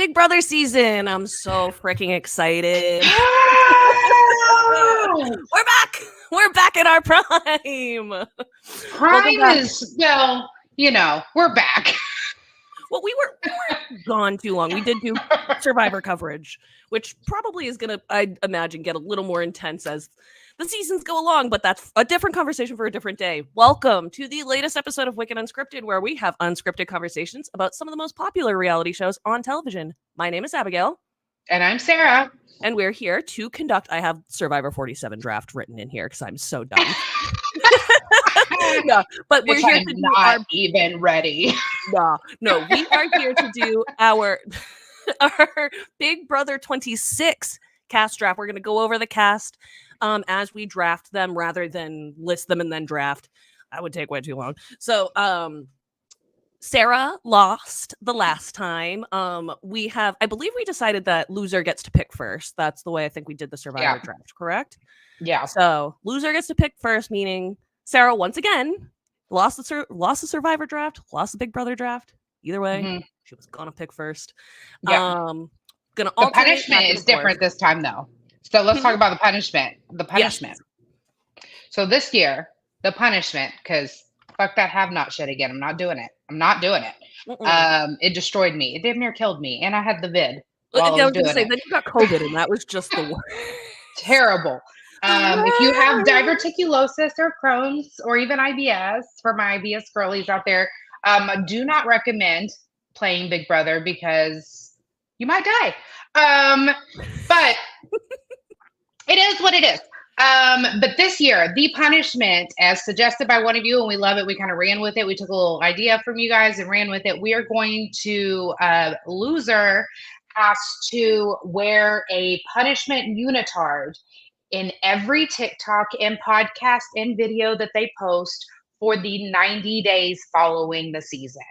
Big Brother season. I'm so freaking excited. We're back. We're back in our prime. Prime is, well, we're back. Well, we weren't gone too long. We did do Survivor coverage, which probably is going to, I imagine, get a little more intense as the seasons go along, but that's a different conversation for a different day. Welcome to the latest episode of Wicked Unscripted, where we have unscripted conversations about some of the most popular reality shows on television. My name is Abigail. And I'm Sarah. And we're here to conduct, I have Survivor 47 draft written in here because I'm so dumb. No, but we're here to not even ready. No, we are here to do our Big Brother 26 cast draft. We're going to go over the cast as we draft them rather than list them and then draft. That would take way too long. So Sarah lost the last time. I believe we decided that loser gets to pick first. That's the way I think we did the Survivor draft, correct? Yeah. So loser gets to pick first, meaning Sarah once again lost the Survivor draft, lost the Big Brother draft. Either way, she was gonna pick first. Yeah. The punishment is different this time, though. So let's talk about the punishment. Yes. So this year, the punishment, because fuck that have not shit again. I'm not doing it. It destroyed me. It damn near killed me, and I had the vid. I was going to say, then you got COVID, and that was just the worst. Terrible. If you have diverticulosis or Crohn's or even IBS, for my IBS girlies out there, do not recommend playing Big Brother because you might die. But it is what it is. But this year, the punishment, as suggested by one of you, and we love it, we kind of ran with it. We took a little idea from you guys and ran with it. We are going to, loser has to wear a punishment unitard in every TikTok and podcast and video that they post for the 90 days following the season.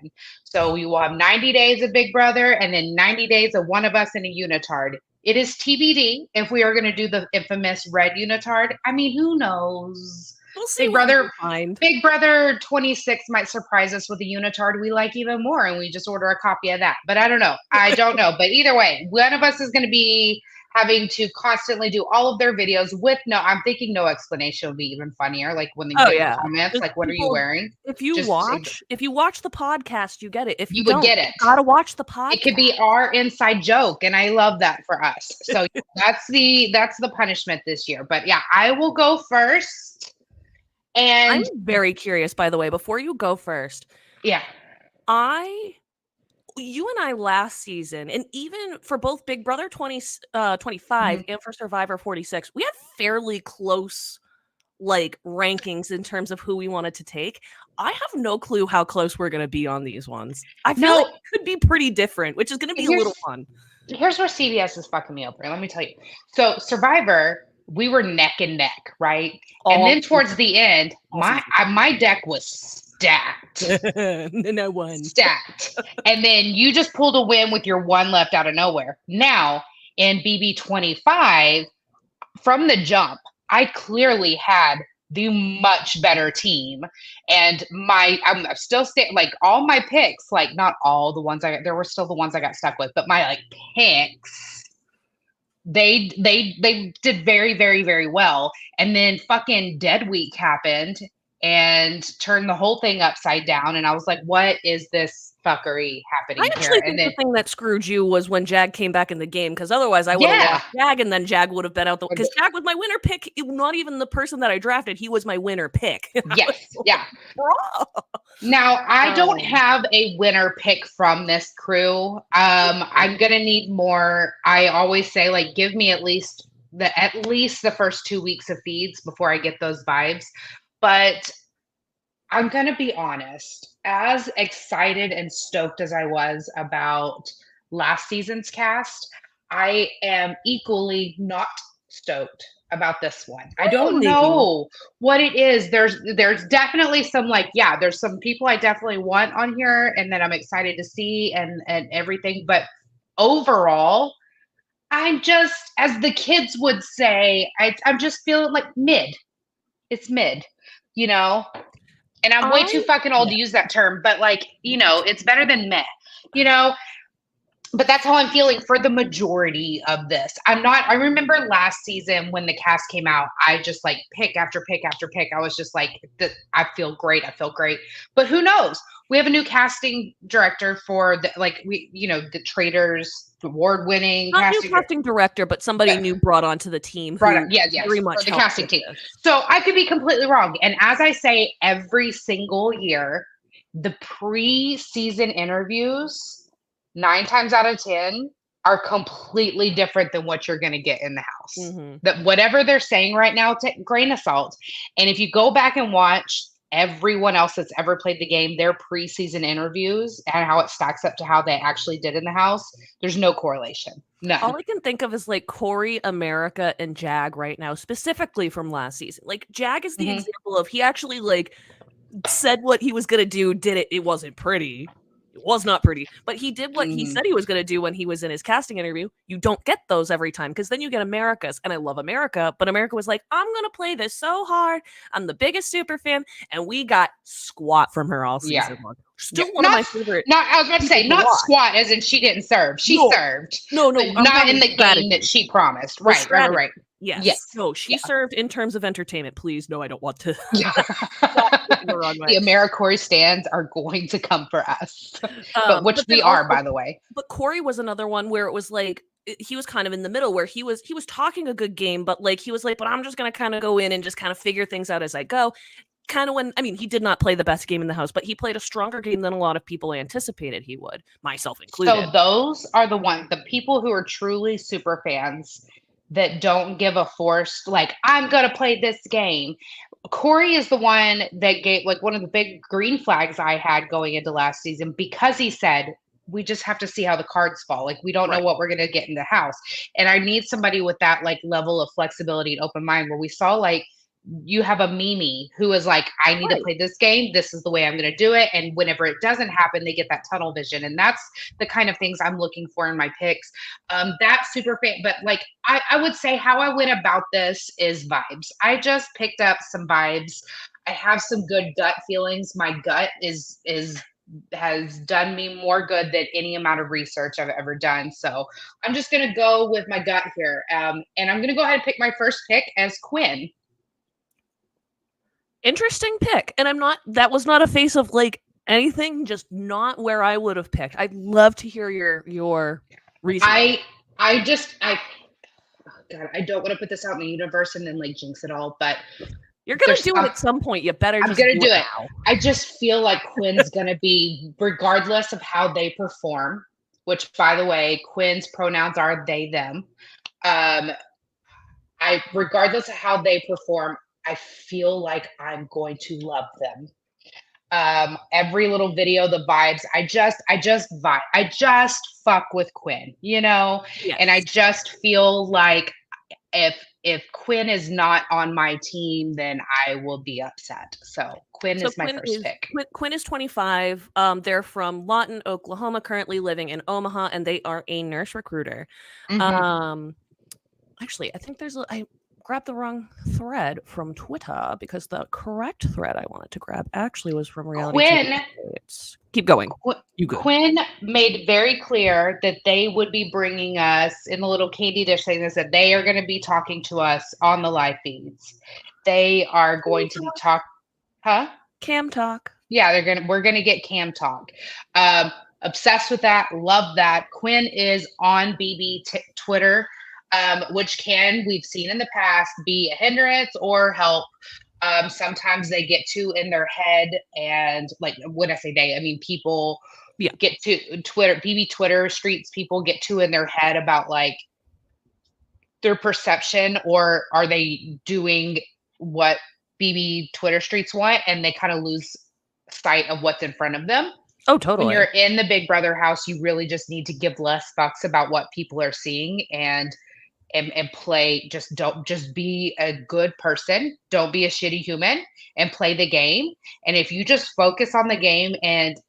So we will have 90 days of Big Brother and then 90 days of one of us in a unitard. It is TBD if we are going to do the infamous red unitard. I mean, who knows? We'll see. Big Brother 26 might surprise us with a unitard we like even more, and we just order a copy of that. But I don't know. But either way, one of us is going to be having to constantly do all of their videos with I'm thinking no explanation would be even funnier. Like when they get comments, like, what are you wearing? If you watch the podcast, you get it. If you would get it. You gotta watch the podcast. It could be our inside joke, and I love that for us. So that's the punishment this year. But yeah, I will go first. And I'm very curious, by the way, before you go first. Yeah. You and I last season, and even for both Big Brother 25 and for Survivor 46, we had fairly close rankings in terms of who we wanted to take. I have no clue how close we're going to be on these ones. I feel like it could be pretty different, which is going to be a little fun. Here's where CBS is fucking me over. Let me tell you. So Survivor, we were neck and neck, right? And then towards the end, my deck was stacked. And then I won. Stacked. And then you just pulled a win with your one left out of nowhere. Now, in BB25, from the jump, I clearly had the much better team. And I'm still all my picks, not all the ones there were still the ones I got stuck with, but my picks, they did very, very, very well. And then fucking Dead Week happened and turned the whole thing upside down. And I was like, what is this fuckery happening here? I actually think the thing that screwed you was when Jag came back in the game, because otherwise I would have lost Jag, and then Jag would have been out because Jag was my winner pick. Not even the person that I drafted, he was my winner pick. Yes, yeah. Now, I don't have a winner pick from this crew. I'm gonna need more. I always say, give me at least the first 2 weeks of feeds before I get those vibes. But I'm going to be honest, as excited and stoked as I was about last season's cast, I am equally not stoked about this one. I don't know what it is. There's definitely some there's some people I definitely want on here and that I'm excited to see and everything. But overall, I'm just, as the kids would say, I'm just feeling mid. It's mid. And I'm way too fucking old to use that term, but it's better than meh. but that's how I'm feeling for the majority of this. I remember last season when the cast came out, I just like pick after pick after pick. I was just like, I feel great. I feel great. But who knows? We have a new casting director for the Traitors award winning Not new casting casting director, but somebody new brought onto the team who yes, very much for the helped casting with team. this. So I could be completely wrong. And as I say every single year, the pre-season interviews, 9 times out of 10, are completely different than what you're going to get in the house. Mm-hmm. That whatever they're saying right now, take grain of salt. And if you go back and watch everyone else that's ever played the game, their preseason interviews and how it stacks up to how they actually did in the house, there's no correlation. None. All I can think of is like Corey, America, and Jag right now, specifically from last season. Like Jag is the example of he actually like said what he was gonna do, did it. It wasn't pretty. It was not pretty, but he did what he said he was going to do when he was in his casting interview. You don't get those every time because then you get America's, and I love America, but America was like, I'm going to play this so hard. I'm the biggest super fan, and we got squat from her all season long. Still one of my favorite. I was about to say, not squat as in she didn't serve. She served. No, not in the game that she promised. Right. Yes. No, she served in terms of entertainment. Please, no, I don't want to. The AmeriCorey stands are going to come for us, but we are, by the way. But Corey was another one where it was like he was kind of in the middle, where he was talking a good game, but like he was like, but I'm just gonna kind of go in and just kind of figure things out as I go. Kind of he did not play the best game in the house, but he played a stronger game than a lot of people anticipated he would, myself included. So those are the people who are truly super fans that don't give a forced, like, I'm going to play this game. Corey is the one that gave, like, one of the big green flags I had going into last season, because he said, we just have to see how the cards fall. Like, we don't know what we're going to get in the house. And I need somebody with that, like, level of flexibility and open mind, where we saw, like, you have a Mimi who is like, I need to play this game. This is the way I'm going to do it. And whenever it doesn't happen, they get that tunnel vision. And that's the kind of things I'm looking for in my picks. That's super fan. But like, I would say how I went about this is vibes. I just picked up some vibes. I have some good gut feelings. My gut has done me more good than any amount of research I've ever done. So I'm just going to go with my gut here. And I'm going to go ahead and pick my first pick as Quinn. Interesting pick. And that was not a face of like anything, just not where I would have picked. I'd love to hear your reason. God, I don't want to put this out in the universe and then like jinx it all, but you're going to do it at some point. You better just do it now. I just feel like Quinn's going to be, regardless of how they perform, which, by the way, Quinn's pronouns are they, them. Regardless of how they perform, I feel like I'm going to love them. Every little video, the vibes, I just vibe. I just fuck with Quinn, you know? Yes. And I just feel like if Quinn is not on my team, then I will be upset. So Quinn is my first pick. Quinn is 25. They're from Lawton, Oklahoma, currently living in Omaha, and they are a nurse recruiter. Actually, I think I grabbed the wrong thread from Twitter, because the correct thread I wanted to grab actually was from Reality Quinn. Keep going. Quinn made very clear that they would be bringing us in the little candy dish thing. That they are going to be talking to us on the live feeds. They are going to be Cam talk. Yeah, we're gonna get Cam talk. Obsessed with that. Love that. Quinn is on BB Twitter. Which we've seen in the past, be a hindrance or help. Sometimes they get too in their head, and like when I say they, I mean people get to Twitter, BB Twitter streets, people get too in their head about like their perception, or are they doing what BB Twitter streets want, and they kind of lose sight of what's in front of them. Oh, totally. When you're in the Big Brother house, you really just need to give less fucks about what people are seeing and play. Just be a good person. Don't be a shitty human, and play the game. And if you just focus on the game and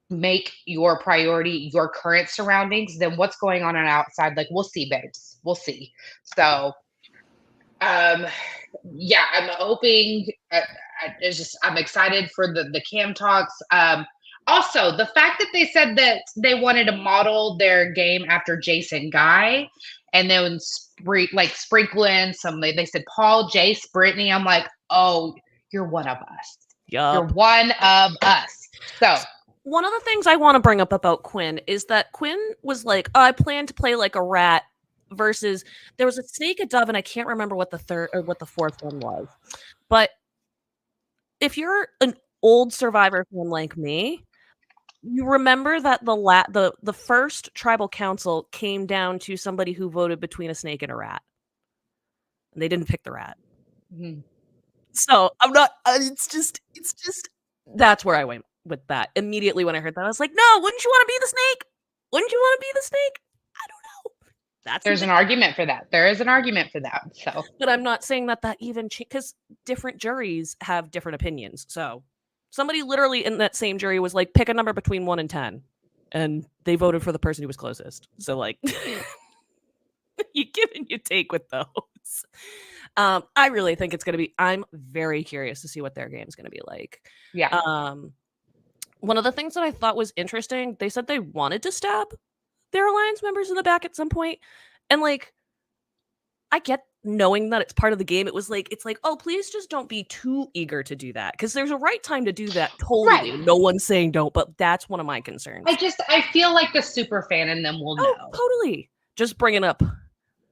make your priority your current surroundings, then what's going on outside, like, we'll see, babes. We'll see. So, I'm hoping, I'm excited for the Cam talks. Also, the fact that they said that they wanted to model their game after Jason Guy, and then sprinkle in some. They said Paul, Jace, Brittany. I'm like, oh, you're one of us. You're Yup. one of us. So one of the things I want to bring up about Quinn is that Quinn was like, oh, I plan to play like a rat versus there was a snake, a dove, and I can't remember what the third or what the fourth one was. But if you're an old Survivor fan like me, you remember that the first tribal council came down to somebody who voted between a snake and a rat. And they didn't pick the rat. mhm. So I'm not, it's just, that's where I went with that. Immediately when I heard that, I was like, no, wouldn't you want to be the snake? Wouldn't you want to be the snake? I don't know. There's an argument for that. There is an argument for that. So, but I'm not saying that even because different juries have different opinions. So somebody literally in that same jury was like, pick a number between 1 and 10. And they voted for the person who was closest. So like, you give and you take with those. I really think it's going to be, I'm very curious to see what their game's going to be like. yeah. One of the things that I thought was interesting, they said they wanted to stab their alliance members in the back at some point. And like, I get knowing that it's part of the game. It's like, oh, please just don't be too eager to do that. Because there's a right time to do that. Totally. Right. No one's saying don't, but that's one of my concerns. I feel like the super fan in them will know. Totally. Just bringing up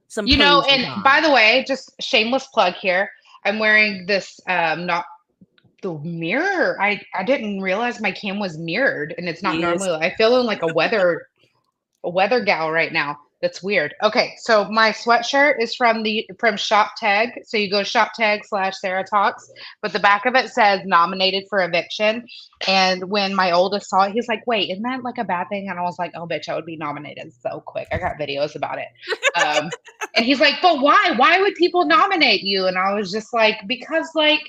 some, and by the way, just shameless plug here. I'm wearing this, not the mirror. I didn't realize my cam was mirrored, and it's not normally. I feel like a weather gal right now. That's weird. Okay, so my sweatshirt is from Shop Tag. So you go Shop Tag /Sarah Talks, but the back of it says nominated for eviction. And when my oldest saw it, he's like, "Wait, isn't that like a bad thing?" And I was like, "Oh, bitch, I would be nominated so quick. I got videos about it." And he's like, "But why? Why would people nominate you?" And I was just like, "Because like."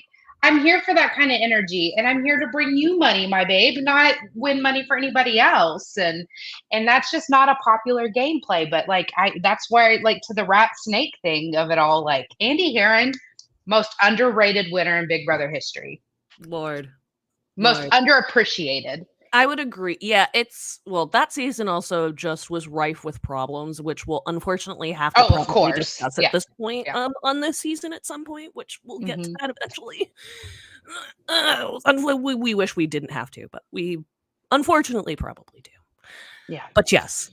I'm here for that kind of energy, and I'm here to bring you money, my babe, not win money for anybody else. And that's just not a popular gameplay. But like, that's why, like, to the rat snake thing of it all, like Andy Heron, most underrated winner in Big Brother history. Lord. Most underappreciated. I would agree. Yeah, that season also just was rife with problems, which we'll unfortunately have to probably discuss at this point on this season at some point, which we'll get to that eventually. We wish we didn't have to, but we unfortunately probably do. Yeah. But yes.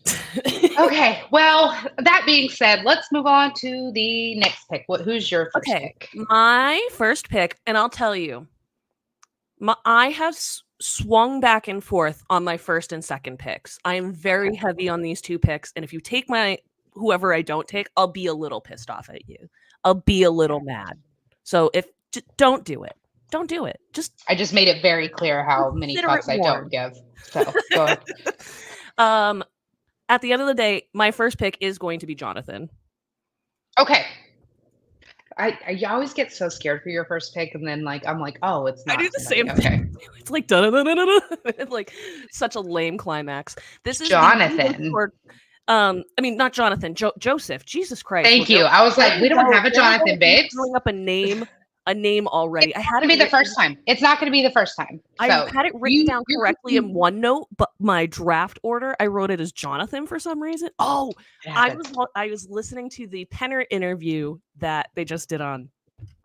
Okay. Well, that being said, let's move on to the next pick. Who's your first pick? My first pick, and I'll tell you, I have swung back and forth on my first and second picks. I am very heavy on these two picks, and if you take whoever I don't take, I'll be a little pissed off at you. I'll be a little mad. So don't do it. Don't do it. I just made it very clear how many fucks I don't give. So go ahead. At the end of the day, my first pick is going to be Jonathan. Okay. I always get so scared for your first pick, and then like I'm like, oh, it's not. I do the same thing. It's like it's like such a lame climax. This is Jonathan. I mean, not Jonathan. Joseph. Jesus Christ. Thank you. I was like, we don't have a Jonathan, babe. Throwing up a name already. It's not going to be the first time. It's not going to be the first time. I had it written down correctly in OneNote, but my draft order, I wrote it as Jonathan for some reason. Oh, I was listening to the Penner interview that they just did on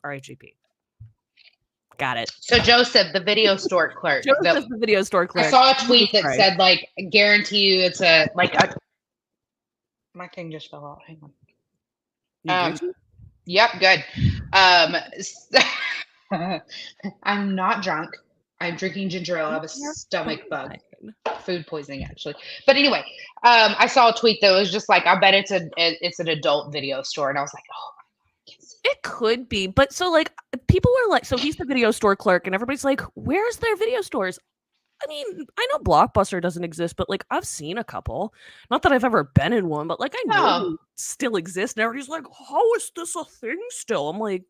RHGP. Got it. So Joseph, the video store clerk. The video store clerk. I saw a tweet that said, like, guarantee you it's my thing just fell out. Hang on. Yep, good. I'm not drunk. I'm drinking ginger ale. I have a stomach bug. Food poisoning, actually. But anyway, I saw a tweet that was just like, I bet it's an adult video store. And I was like, oh, it could be. But so like people were like, so he's the video store clerk and everybody's like, where's their video stores? I mean, I know Blockbuster doesn't exist, but like I've seen a couple. Not that I've ever been in one, but like I know they still exist. And everybody's like, how is this a thing still? I'm like,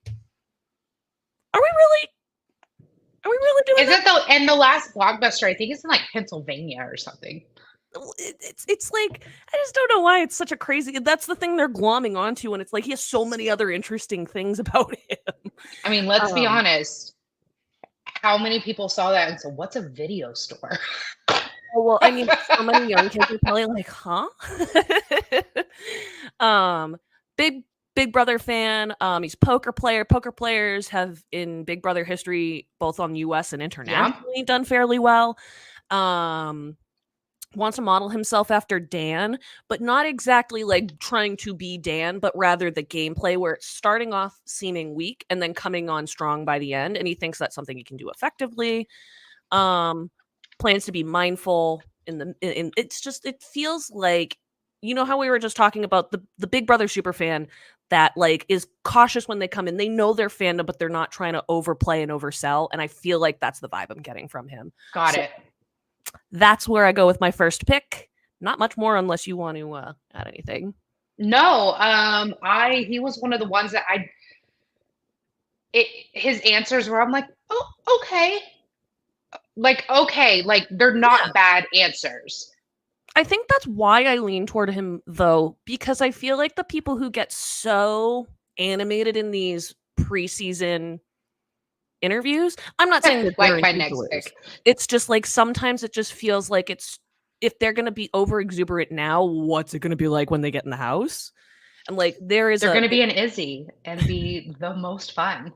are we really doing Is it though? And the last Blockbuster, I think it's in like Pennsylvania or something. It's like, I just don't know why it's such a crazy. That's the thing they're glomming onto, and it's like he has so many other interesting things about him. I mean, let's be honest. How many people saw that and said, "What's a video store?" Oh, well, I mean, so many young kids are probably like, "Huh?" Big Big Brother fan. He's a poker player. Poker players have in Big Brother history, both on US and Yeah. internationally, done fairly well. Wants to model himself after Dan, but not exactly like trying to be Dan, but rather the gameplay where it's starting off seeming weak and then coming on strong by the end. And he thinks that's something he can do effectively. Plans to be mindful in it's just it feels like, you know how we were just talking about the Big Brother superfan that like is cautious when they come in. They know their fandom, but they're not trying to overplay and oversell. And I feel like that's the vibe I'm getting from him. Got it. That's where I go with my first pick. Not much more unless you want to add anything. No, he was one of the ones that his answers were, I'm like, oh, okay. Okay, like they're not bad answers. I think that's why I lean toward him, though, because I feel like the people who get so animated in these preseason interviews, I'm not saying that like my next pick. It's just like sometimes it just feels like it's if they're going to be over exuberant now, what's it going to be like when they get in the house? And like they're going to be an Izzy and be the most fun.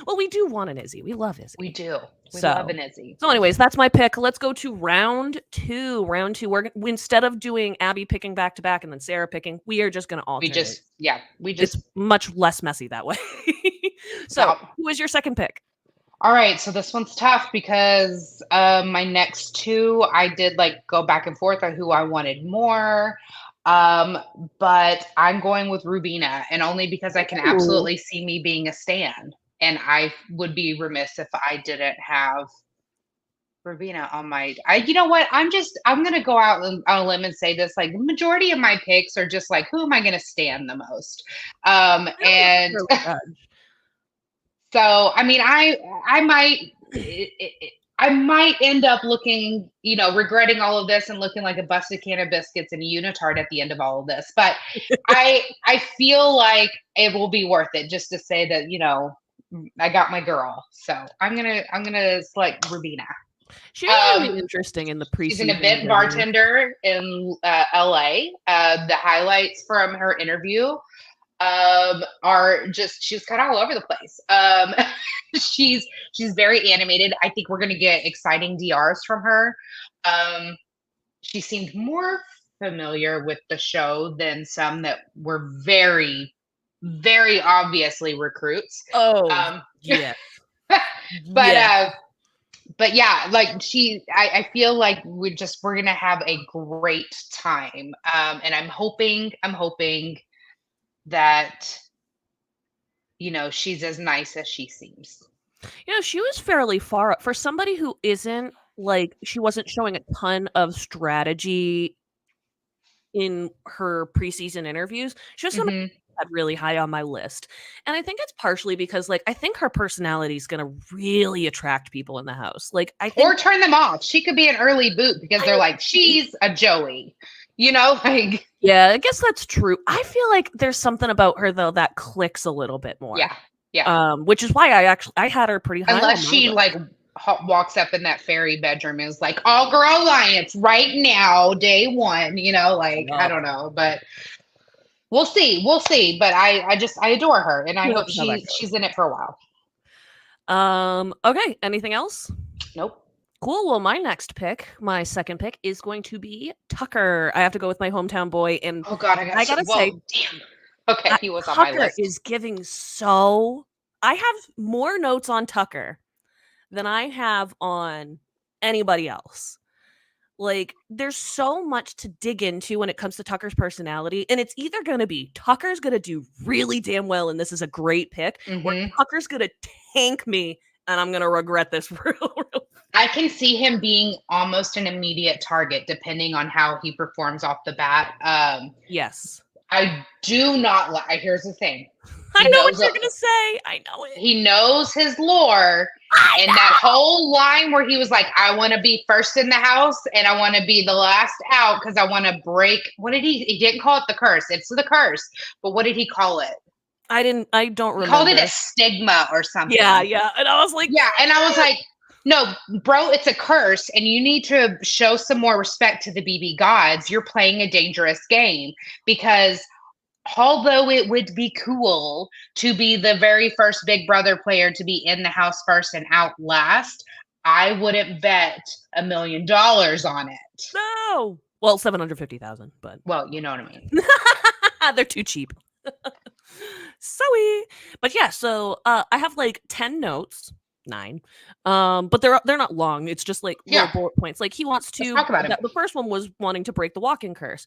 Well, we do want an Izzy. We love Izzy. We do. We love an Izzy. So anyways, that's my pick. Let's go to round two. Round two, we're instead of doing Abby picking back to back and then Sarah picking, we are just going to alternate. It's much less messy that way. So who is your second pick? All right, so this one's tough because my next two, I did like go back and forth on who I wanted more. But I'm going with Rubina, and only because I can absolutely see me being a stan. And I would be remiss if I didn't have Rubina on my. You know what? I'm going to go out on a limb and say this. Like the majority of my picks are just like, who am I going to stan the most? And so, I mean, I might end up looking, regretting all of this and looking like a busted can of biscuits and a unitard at the end of all of this. But I feel like it will be worth it just to say that, I got my girl. So I'm gonna select Rubina. She was really interesting in the preseason. She's an event bartender in LA. The highlights from her interview are just she's kind of all over the place. She's very animated. I think we're gonna get exciting DRs from her. She seemed more familiar with the show than some that were very, very obviously recruits. Yeah. But yeah, like I feel like we're gonna have a great time. And I'm hoping that she's as nice as she seems. She was fairly far up for somebody who isn't like she wasn't showing a ton of strategy in her preseason interviews. She was somebody had really high on my list. And I think it's partially because like I think her personality is going to really attract people in the house. Like or turn them off. She could be an early boot because they're like, she's a Joey. Like yeah, I guess that's true. I feel like there's something about her though that clicks a little bit more. Yeah. Which is why I had her pretty high. Unless she like walks up in that fairy bedroom and is like, all girl alliance right now, day one, I don't know, but we'll see. But I adore her and I hope she's in it for a while. Okay. Anything else? Nope. Cool. Well, my second pick is going to be Tucker. I have to go with my hometown boy. And oh God, I gotta say, damn. Okay, he was on my list. Tucker is giving so. I have more notes on Tucker than I have on anybody else. Like, there's so much to dig into when it comes to Tucker's personality, and it's either going to be Tucker's going to do really damn well, and this is a great pick, or Tucker's going to tank me, and I'm going to regret this real. I can see him being almost an immediate target, depending on how he performs off the bat. Yes. I do not like. Here's the thing. I know what you're gonna say. I know it. He knows his lore, and that whole line where he was like, "I want to be first in the house, and I want to be the last out because I want to break." What did he? He didn't call it the curse. It's the curse, but what did he call it? I don't remember. He called it a stigma or something. Yeah, and I was like, yeah, and I was like, No, bro, it's a curse, and you need to show some more respect to the BB gods. You're playing a dangerous game because although it would be cool to be the very first Big Brother player to be in the house first and out last, I wouldn't bet $1 million on it. No. Well, 750,000, but Well, you know what I mean. they're too cheap. Sorry. But yeah, so I have like 10 notes, 9. But they're not long. It's just like little Yeah, bullet points. Like he wants let's to talk about him. the first one was wanting to break the walk-in curse.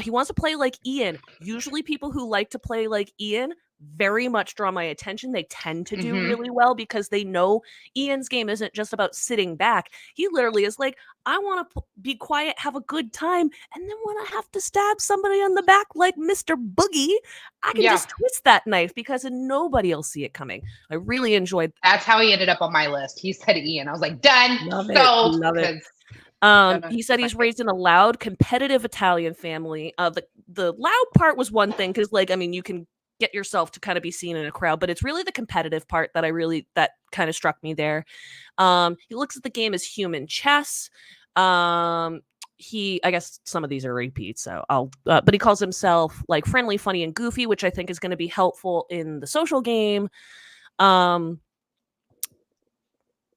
He wants to play like Ian. Usually people who like to play like Ian very much draw my attention. They tend to do Mhm. really well because they know Ian's game isn't just about sitting back. He literally is like, I want to be quiet, have a good time, and then when I have to stab somebody on the back like Mr. Boogie, I can Yeah, just twist that knife because nobody will see it coming. I really enjoyed that's how he ended up on my list. He said Ian. I was like, done, love it. sold. Love it. 'Cause He said my he's raised in a loud, competitive Italian family. The loud part was one thing because, like, I mean, you can get yourself to kind of be seen in a crowd, but it's really the competitive part that kind of struck me there. He looks at the game as human chess. I guess some of these are repeats, so but he calls himself like friendly, funny, and goofy, which I think is going to be helpful in the social game. Um,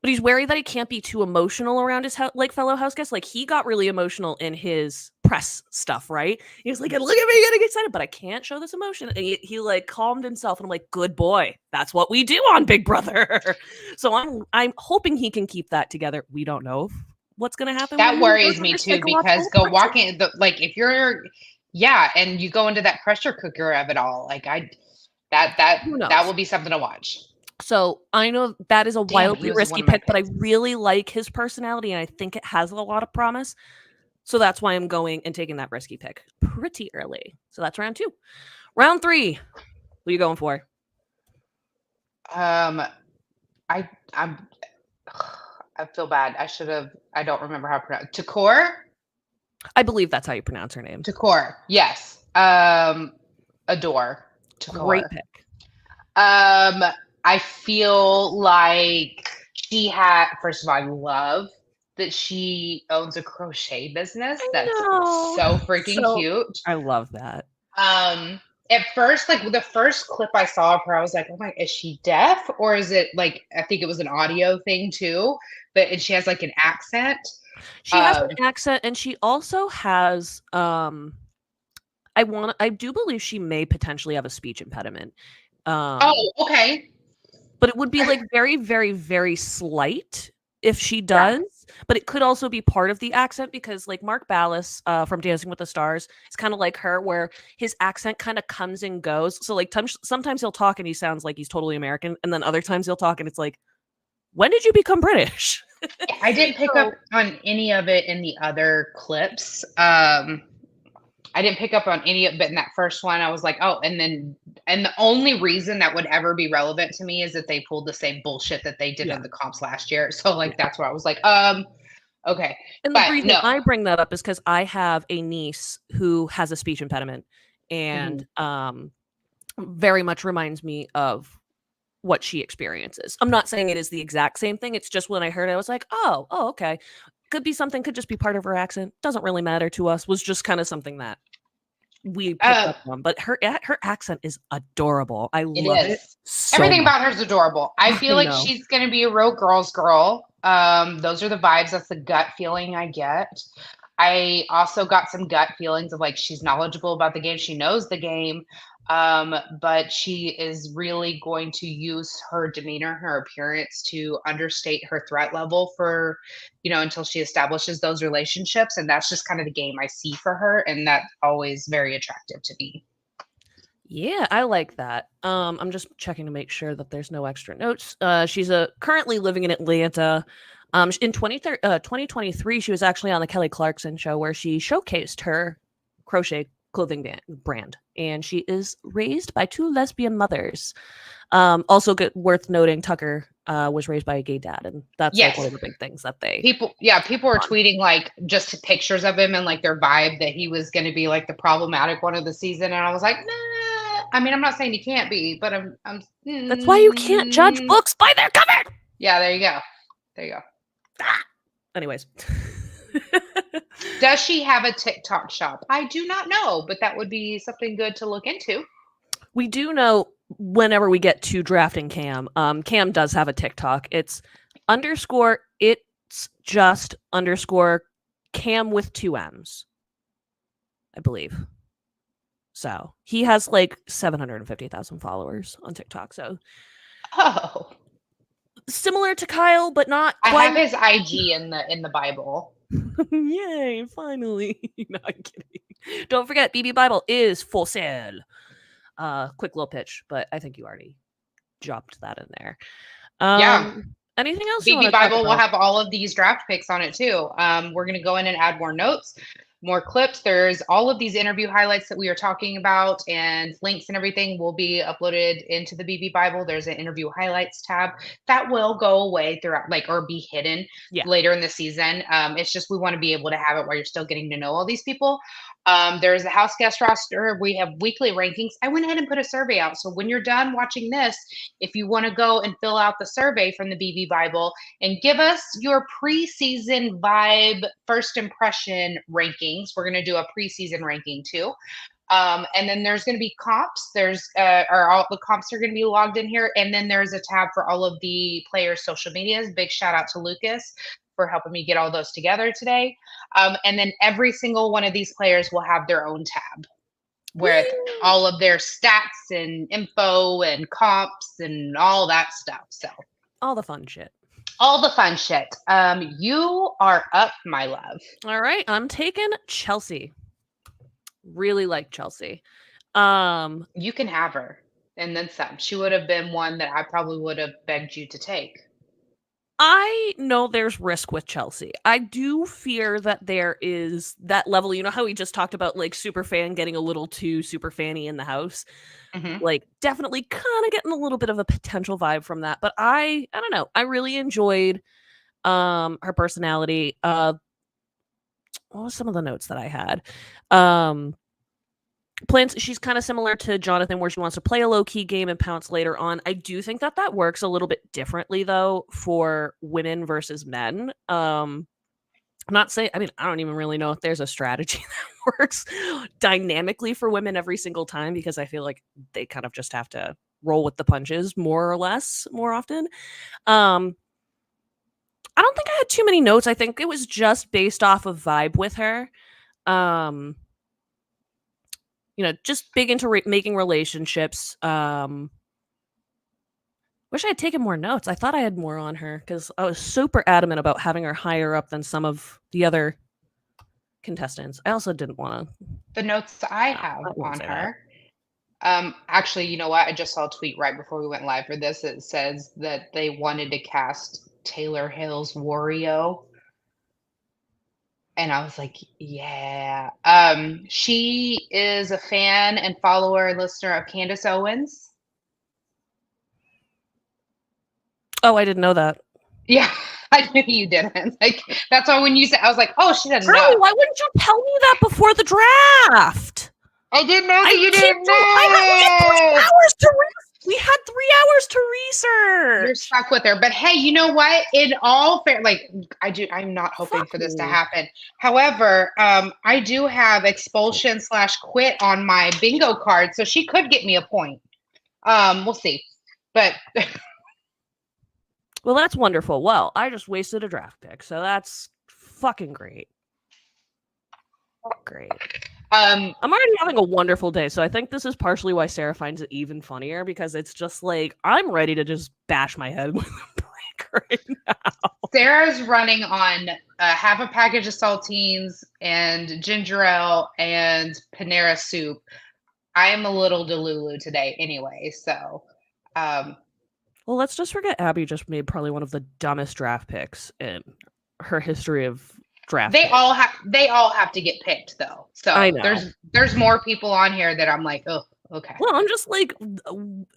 but he's wary that he can't be too emotional around his fellow house guests. Like he got really emotional in his press stuff, right? He was like, "Look at me getting excited, but I can't show this emotion." And he like calmed himself, and I'm like, "Good boy, that's what we do on Big Brother." So I'm hoping he can keep that together. We don't know what's going to happen. That when he worries goes me under too because psychological go pressure. walking like if you're yeah, and you go into that pressure cooker of it all, like Who that knows? will be something to watch. So I know that is a Damn, he wildly was one risky of my pick, but I picks. really like his personality, and I think it has a lot of promise. So that's why I'm going and taking that risky pick pretty early. So that's round 2. Round 3. Who are you going for? Um, I'm I feel bad. I don't remember how to pronounce Takor? I believe that's how you pronounce her name. Takor. Yes. Adore Great Takor. pick. I feel like she had first of all, I love that she owns a crochet business. That's No. so freaking So cute. I love that. At first, like the first clip I saw of her, I was like, "Oh my, is she deaf or is it like I think it was an audio thing too?" But and she has like an accent. She has Um, an accent and she also has I do believe she may potentially have a speech impediment. Um oh, okay. but it would be like very, very, very slight if she Yeah. does. But it could also be part of the accent because, like Mark Ballas from Dancing with the Stars, is kind of like her, where his accent kind of comes and goes. So, like, sometimes he'll talk and he sounds like he's totally American, and then other times he'll talk and it's like, when did you become British? I didn't pick up So, on any of it in the other clips. I didn't pick up on any of it in that first one. I was like, oh, and the only reason that would ever be relevant to me is that they pulled the same bullshit that they did yeah, in the comps last year. So yeah. like that's where I was like, okay. And the But reason no. I bring that up is because I have a niece who has a speech impediment, and Mhm. very much reminds me of what she experiences. I'm not saying it is the exact same thing. It's just when I heard it, I was like, oh, okay. Could be something, could just be part of her accent. Doesn't really matter to us. Was just kind of something that we picked Uh, up on. But her accent is adorable. I it love it is. so Everything much. about her is adorable. I I feel like know. she's gonna be a real girl's girl. Those are the vibes. That's the gut feeling I get. I also got some gut feelings of like she's knowledgeable about the game. She knows the game. But she is really going to use her demeanor, her appearance to understate her threat level for, until she establishes those relationships. And that's just kind of the game I see for her. And that's always very attractive to me. Yeah, I like that. I'm just checking to make sure that there's no extra notes. She's currently living in Atlanta. In 2023, she was actually on the Kelly Clarkson show where she showcased her crochet clothing brand, and she is raised by 2 lesbian mothers. Also worth noting, Tucker was raised by a gay dad, and that's like one Yes. of the big things that they People were on. tweeting like just pictures of him and like their vibe that he was going to be like the problematic one of the season. And I was like, nah. I mean, I'm not saying he can't be, but That's why you can't judge books by their cover. yeah, there you go. There you go. Anyways. Does she have a TikTok shop? I do not know, but that would be something good to look into. We do know whenever we get to drafting Cam, Cam does have a TikTok. It's just underscore Cam with 2 M's, I believe. So he has like 750,000 followers on TikTok. So similar to Kyle, but not quite. I have his IG in the Bible. Yay, finally. No, I'm kidding. Don't forget, BB Bible is for sale. Quick little pitch, but I think you already dropped that in there. Yeah. Anything else? BB Bible will have all of these draft picks on it too. We're going to go in and add more notes, more clips. There's all of these interview highlights that we are talking about, and links and everything will be uploaded into the BB Bible. There's an interview highlights tab that will go away throughout, or be hidden later in the season. It's just we want to be able to have it while you're still getting to know all these people. There's a house guest roster. We have weekly rankings. I went ahead and put a survey out. So when you're done watching this, if you want to go and fill out the survey from the BB Bible and give us your preseason vibe, first impression rankings, we're going to do a preseason ranking too. And then there's going to be comps. All the comps are going to be logged in here. And then there's a tab for all of the players' social medias. Big shout out to Lucas for helping me get all those together today. And then every single one of these players will have their own tab with all of their stats and info and comps and all that stuff. So all the fun shit. You are up, my love. All right. I'm taking Chelsea. Really like Chelsea. You can have her and then some. She would have been one that I probably would have begged you to take. I know there's risk with Chelsea. I do fear that there is that level. You know how we just talked about like super fan getting a little too super fanny in the house? Mm-hmm. Like definitely kind of getting a little bit of a potential vibe from that. But I don't know. I really enjoyed her personality. What was some of the notes that I had? Plans. She's kind of similar to Jonathan, where she wants to play a low-key game and pounce later on. I do think that works a little bit differently, though, for women versus men. I'm not saying. I mean, I don't even really know if there's a strategy that works dynamically for women every single time, because I feel like they kind of just have to roll with the punches more or less more often. I don't think I had too many notes. I think it was just based off of vibe with her. Just big into making relationships. Wish I had taken more notes. I thought I had more on her because I was super adamant about having her higher up than some of the other contestants. I also didn't want to. The notes I have on her. Actually, you know what? I just saw a tweet right before we went live for this. It says that they wanted to cast Taylor Hill's Wario. And I was like, yeah. She is a fan and follower and listener of Candace Owens. Oh, I didn't know that. Yeah, I knew you didn't. Like, that's why when you said, I was like, oh, she doesn't know. Why wouldn't you tell me that before the draft? I didn't know that you didn't know. We had 3 hours to research. You're stuck with her. But hey, you know what? In all fair, I'm not hoping for this to happen. However, I do have expulsion / quit on my bingo card, so she could get me a point. We'll see. But well, that's wonderful. Well, I just wasted a draft pick, so that's fucking great. Great. I'm already having a wonderful day, so I think this is partially why Sarah finds it even funnier, because it's just like I'm ready to just bash my head with a brick right now. Sarah's running on half a package of saltines and ginger ale and Panera soup. I am a little delulu today anyway, so. Well, let's just forget Abby just made probably one of the dumbest draft picks in her history of draft. They all have to get picked though. So I know. There's more people on here that I'm like, oh, okay. Well, I'm just like,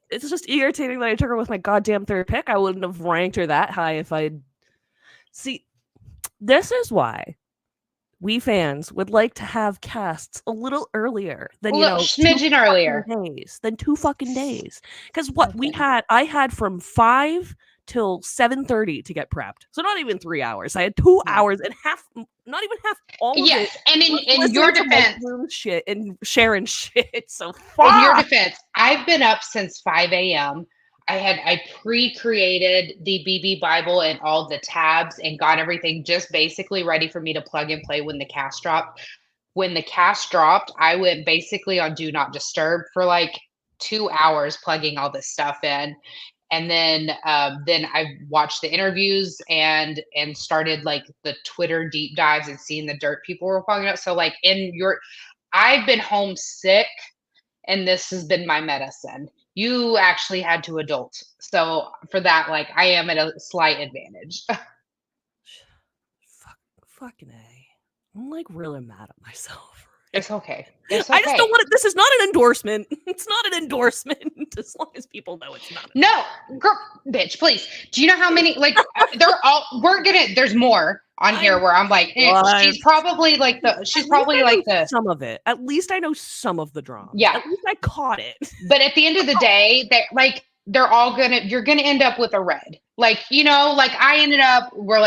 it's just irritating that I took her with my goddamn third pick. I wouldn't have ranked her that high if I'd. See, this is why we fans would like to have casts a little earlier than smidgen earlier days than 2 fucking days. Because what I had from 5 till 7:30 to get prepped. So not even 3 hours. I had 2 hours and not even half, all of it. And in your defense, shit and sharing shit. So in your defense, I've been up since 5 a.m. I pre-created the BB Bible and all the tabs and got everything just basically ready for me to plug and play when the cast dropped. When the cast dropped, I went basically on do not disturb for like 2 hours plugging all this stuff in. And then I watched the interviews and started like the Twitter deep dives and seeing the dirt people were following up. So like I've been homesick and this has been my medicine. You actually had to adult. So for that, like I am at a slight advantage. Fucking A. I'm like really mad at myself. It's okay. I just don't want it. This is not an endorsement. It's not an endorsement as long as people know it's not. No, girl, bitch, please. Do you know how many, like, there's more on here where I'm like, she's probably like some of it. At least I know some of the drama. Yeah. At least I caught it. But at the end of the day, you're gonna end up with a red. Like, like I ended up, they're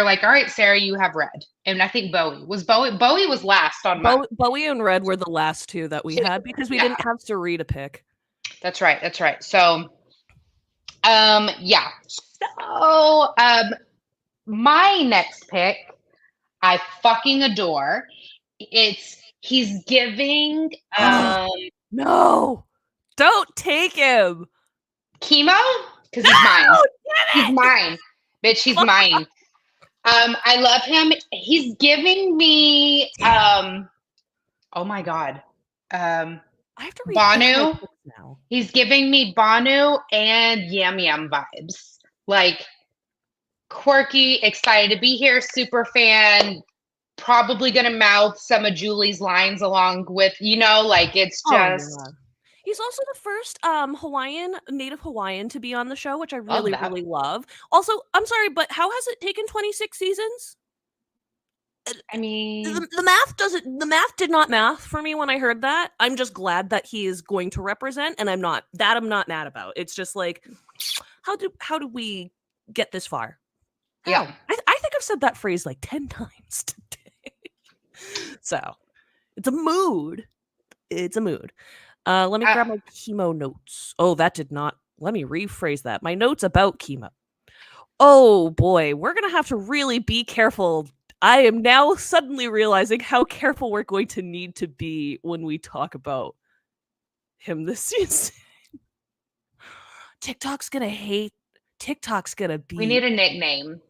like, all right, Sarah, you have red. And I think Bowie was last on mine. Bowie and Red were the last two that we had because we didn't have Suri to pick. That's right. So, yeah. So, my next pick, I fucking adore. He's giving, no, don't take him. Chemo? Because he's mine. He's mine. Bitch, he's mine. I love him. He's giving me oh my God. I have to read Banu now. He's giving me Banu and Yam Yam vibes. Like quirky, excited to be here, super fan, probably gonna mouth some of Julie's lines along with, like it's just He's also the first native Hawaiian to be on the show, which I really, really love. Also, I'm sorry, but how has it taken 26 seasons? I mean, the math did not math for me when I heard that. I'm just glad that he is going to represent, and I'm not mad about. It's just like, how do we get this far? Yeah. I think I've said that phrase like 10 times today. So it's a mood. Let me grab my chemo notes. Oh, that did not. Let me rephrase that. My notes about chemo. Oh boy, we're going to have to really be careful. I am now suddenly realizing how careful we're going to need to be when we talk about him this season. TikTok's going to hate. TikTok's going to be. We need a nickname.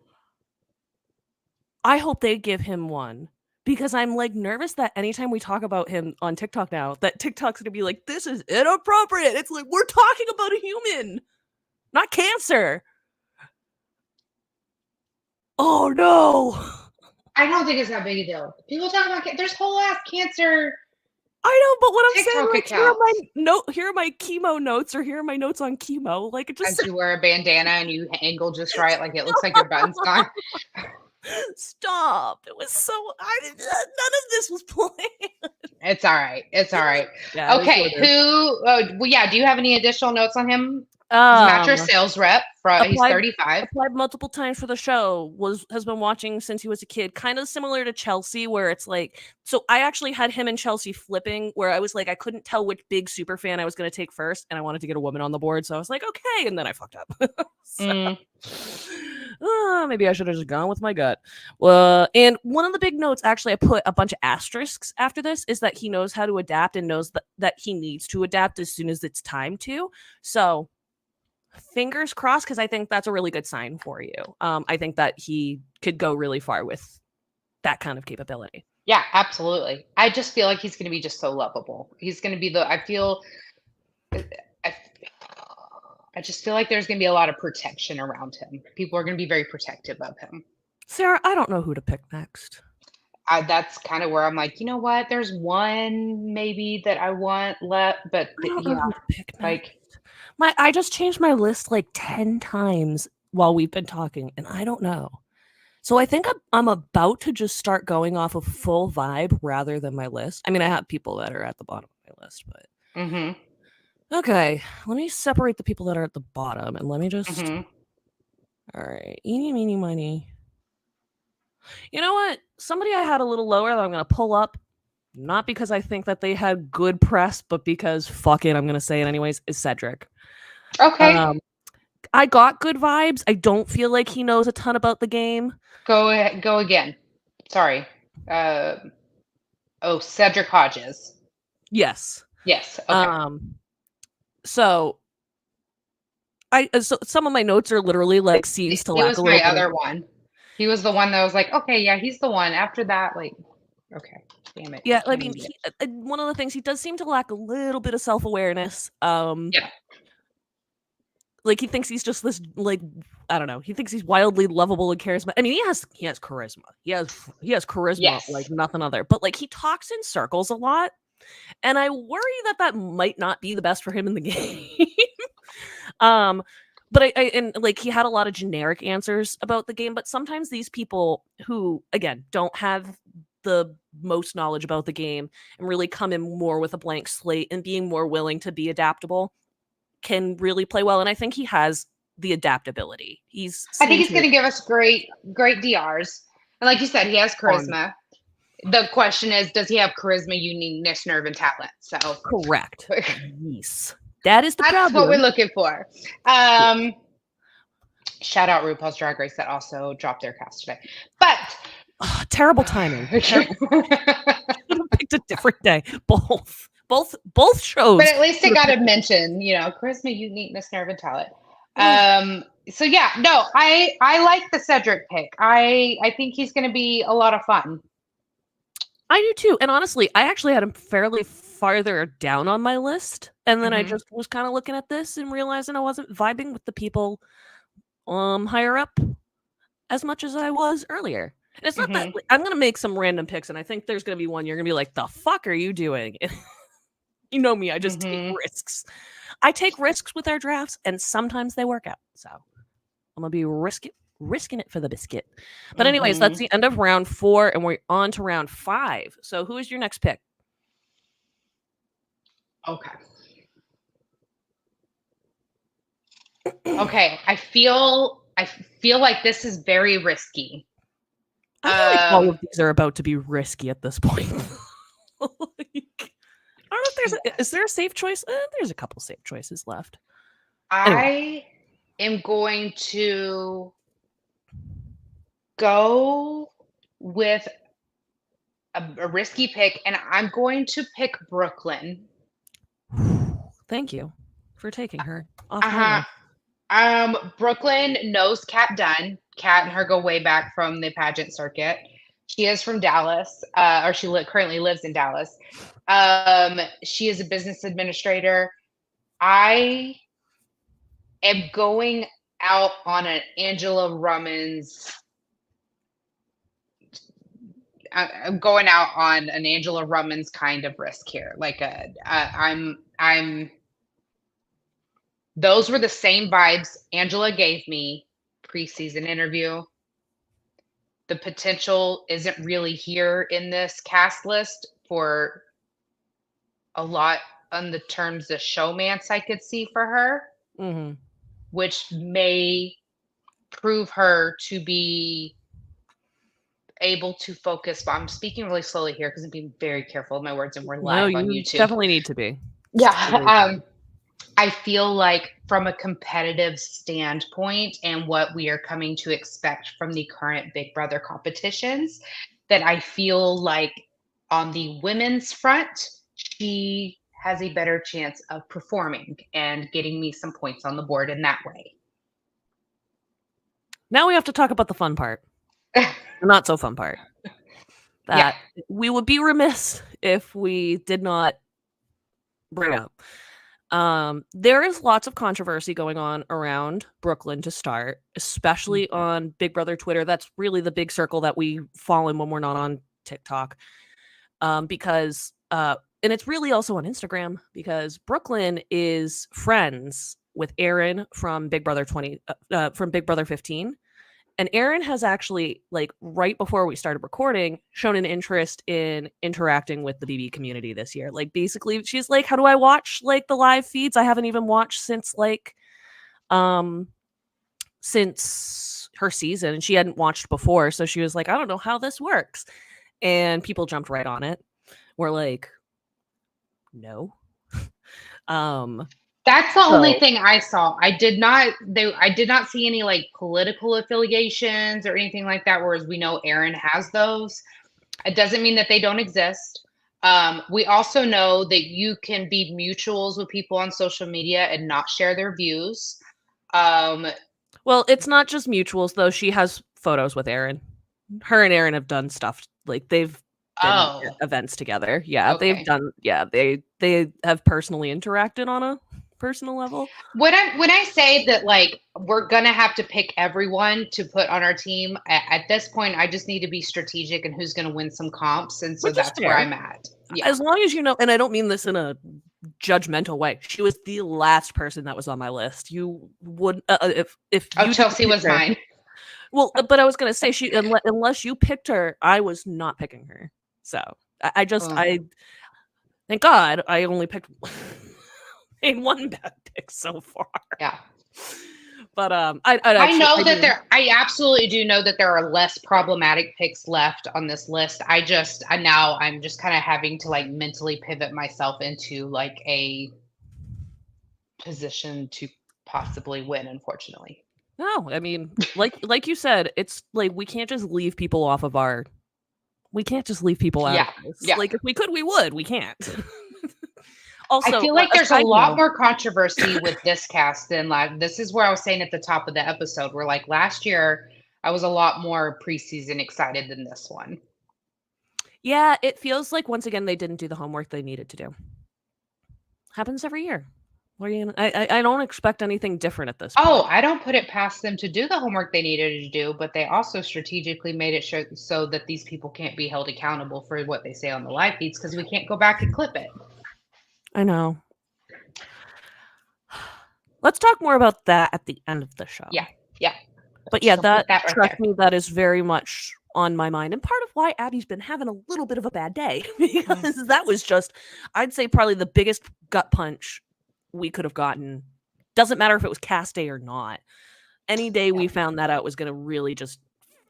I hope they give him one. Because I'm like nervous that anytime we talk about him on TikTok now, that TikTok's gonna be like, this is inappropriate. It's like, we're talking about a human, not cancer. Oh no. I don't think it's that big a deal. People talk about there's whole ass cancer. I know, but what I'm TikTok saying, like, here are my chemo notes, or here are my notes on chemo. Like, it just. As you wear a bandana and you angle just right, like it looks like your button's gone. Stop. It was so none of this was planned. It's all right. Yeah, okay, do you have any additional notes on him? Mattress sales rep. He's 35. Applied multiple times for the show. Has been watching since he was a kid. Kind of similar to Chelsea, where it's like. So I actually had him and Chelsea flipping, where I was like, I couldn't tell which big super fan I was going to take first, and I wanted to get a woman on the board, so I was like, okay, and then I fucked up. Maybe I should have just gone with my gut. And one of the big notes, actually, I put a bunch of asterisks after this, is that he knows how to adapt and knows that he needs to adapt as soon as it's time to. So fingers crossed, because I think that's a really good sign for you. I think that he could go really far with that kind of capability. Yeah, absolutely. I just feel like he's going to be just so lovable. He's going to be I just feel like there's going to be a lot of protection around him. People are going to be very protective of him. Sarah, I don't know who to pick next. That's kind of where I'm like, you know what? There's one maybe that I want left, but I just changed my list like 10 times while we've been talking, and I don't know. So I think I'm about to just start going off of full vibe rather than my list. I mean, I have people that are at the bottom of my list, but Okay, let me separate the people that are at the bottom, and let me just. Mhm. All right, eeny, meeny, miny. You know what? Somebody I had a little lower that I'm going to pull up, not because I think that they had good press, but because fuck it, I'm going to say it anyways, is Cedric. Okay. I got good vibes. I don't feel like he knows a ton about the game. Go again. Sorry. Cedric Hodges. Yes. Yes. Okay. So so some of my notes are literally like seems to He lack was a little my bit of. other one. He was the one that was like, okay, yeah, he's the one. After that, like, okay, damn it. Yeah, I Can't mean, read it. one of the things he does seem to lack a little bit of self-awareness. Yeah. Like he thinks he's just this like I don't know. He thinks he's wildly lovable and charisma. I mean, he has charisma. He has charisma Yes. like nothing other. But like he talks in circles a lot, and I worry that that might not be the best for him in the game. um, but I and like he had a lot of generic answers about the game. But sometimes these people who again don't have the most knowledge about the game and really come in more with a blank slate and being more willing to be adaptable can really play well, and I think he has the adaptability. I think Seemed he's to going to give us great DRs. And like you said, he has fun. charisma. The question is, does he have charisma, uniqueness, nerve, and talent? So Correct. Yes. That is the that's what we're problem. looking for. Yeah. Shout out RuPaul's Drag Race that also dropped their cast today. But Terrible timing. Terrible. Should have picked a different day. Both shows. But at least it got a mention, charisma, uniqueness, nerve, and talent. So yeah, no, I like the Cedric pick. I think he's going to be a lot of fun. I do too. And honestly, I actually had him fairly farther down on my list. And then I just was kind of looking at this and realizing I wasn't vibing with the people higher up as much as I was earlier. And it's not that I'm going to make some random picks, and I think there's going to be one you're going to be like, the fuck are you doing? You know me, I just take risks. I take risks with our drafts, and sometimes they work out. So I'm going to be risking it for the biscuit. But anyways, that's the end of round 4, and we're on to round 5. So who is your next pick? Okay. Okay, I feel like this is very risky. I feel like all of these are about to be risky at this point. I don't know if is there a safe choice? There's a couple safe choices left. Anyway. I am going to go with a risky pick, and I'm going to pick Brooklyn. Thank you for taking her off my list. Brooklyn knows Kat Dunn. Kat and her go way back from the pageant circuit. She is from Dallas, or she currently lives in Dallas. She is a business administrator. I am going out on an Angela Rummans. I'm going out on an Angela Rummans kind of risk here. Like I'm. Those were the same vibes Angela gave me preseason interview. The potential isn't really here in this cast list for a lot on the terms of showmance I could see for her, which may prove her to be able to focus. But I'm speaking really slowly here because I'm being very careful of my words, and we're live on YouTube. Definitely need to be. Yeah. I feel like from a competitive standpoint and what we are coming to expect from the current Big Brother competitions, that I feel like on the women's front, she has a better chance of performing and getting me some points on the board in that way. Now we have to talk about the fun part. The not so fun part. That we would be remiss if we did not bring up. There is lots of controversy going on around Brooklyn to start, especially on Big Brother Twitter. That's really the big circle that we fall in when we're not on TikTok. Because and it's really also on Instagram, because Brooklyn is friends with Aaron from Big Brother 15, And Erin has actually, like, right before we started recording, shown an interest in interacting with the BB community this year. Like, basically, she's like, how do I watch, like, the live feeds? I haven't even watched since, like, since her season, and she hadn't watched before. So she was like, I don't know how this works. And people jumped right on it. We're like, no. That's the only thing I saw. I did not see any like political affiliations or anything like that, whereas we know Erin has those. It doesn't mean that they don't exist. We also know that you can be mutuals with people on social media and not share their views. Well, it's not just mutuals though. She has photos with Erin. Her and Erin have done stuff, like they've been at events together. Yeah, Okay. they've done. Yeah, they have personally interacted on a personal level. When I say that, like, we're gonna have to pick everyone to put on our team, at this point, I just need to be strategic and who's gonna win some comps, and so that's where I'm at. Yeah. As long as you know, and I don't mean this in a judgmental way. She was the last person that was on my list. You would if you Chelsea was mine. Well, but I was gonna say unless you picked her, I was not picking her. So I thank God I only picked made one bad pick so far. Yeah. But I absolutely do know that there are less problematic picks left on this list. I'm just kind of having to like mentally pivot myself into like a position to possibly win, unfortunately. No, I mean, like you said, it's like we can't just leave people off of our. We can't just leave people out. Yeah. Of this. Yeah. Like if we could, we would. We can't. Also, I feel like there's a lot more controversy with this cast than like this is where I was saying at the top of the episode, where like last year I was a lot more preseason excited than this one. Yeah, it feels like once again they didn't do the homework they needed to do. Happens every year. What are you gonna, I don't expect anything different at this point. Oh, I don't put it past them to do the homework they needed to do, but they also strategically made it so that these people can't be held accountable for what they say on the live feeds because we can't go back and clip it. I know. Let's talk more about that at the end of the show. Yeah. But yeah, trust me, that is very much on my mind. And part of why Abby's been having a little bit of a bad day, because that was just, I'd say, probably the biggest gut punch we could have gotten. Doesn't matter if it was cast day or not. Any day we found that out was going to really just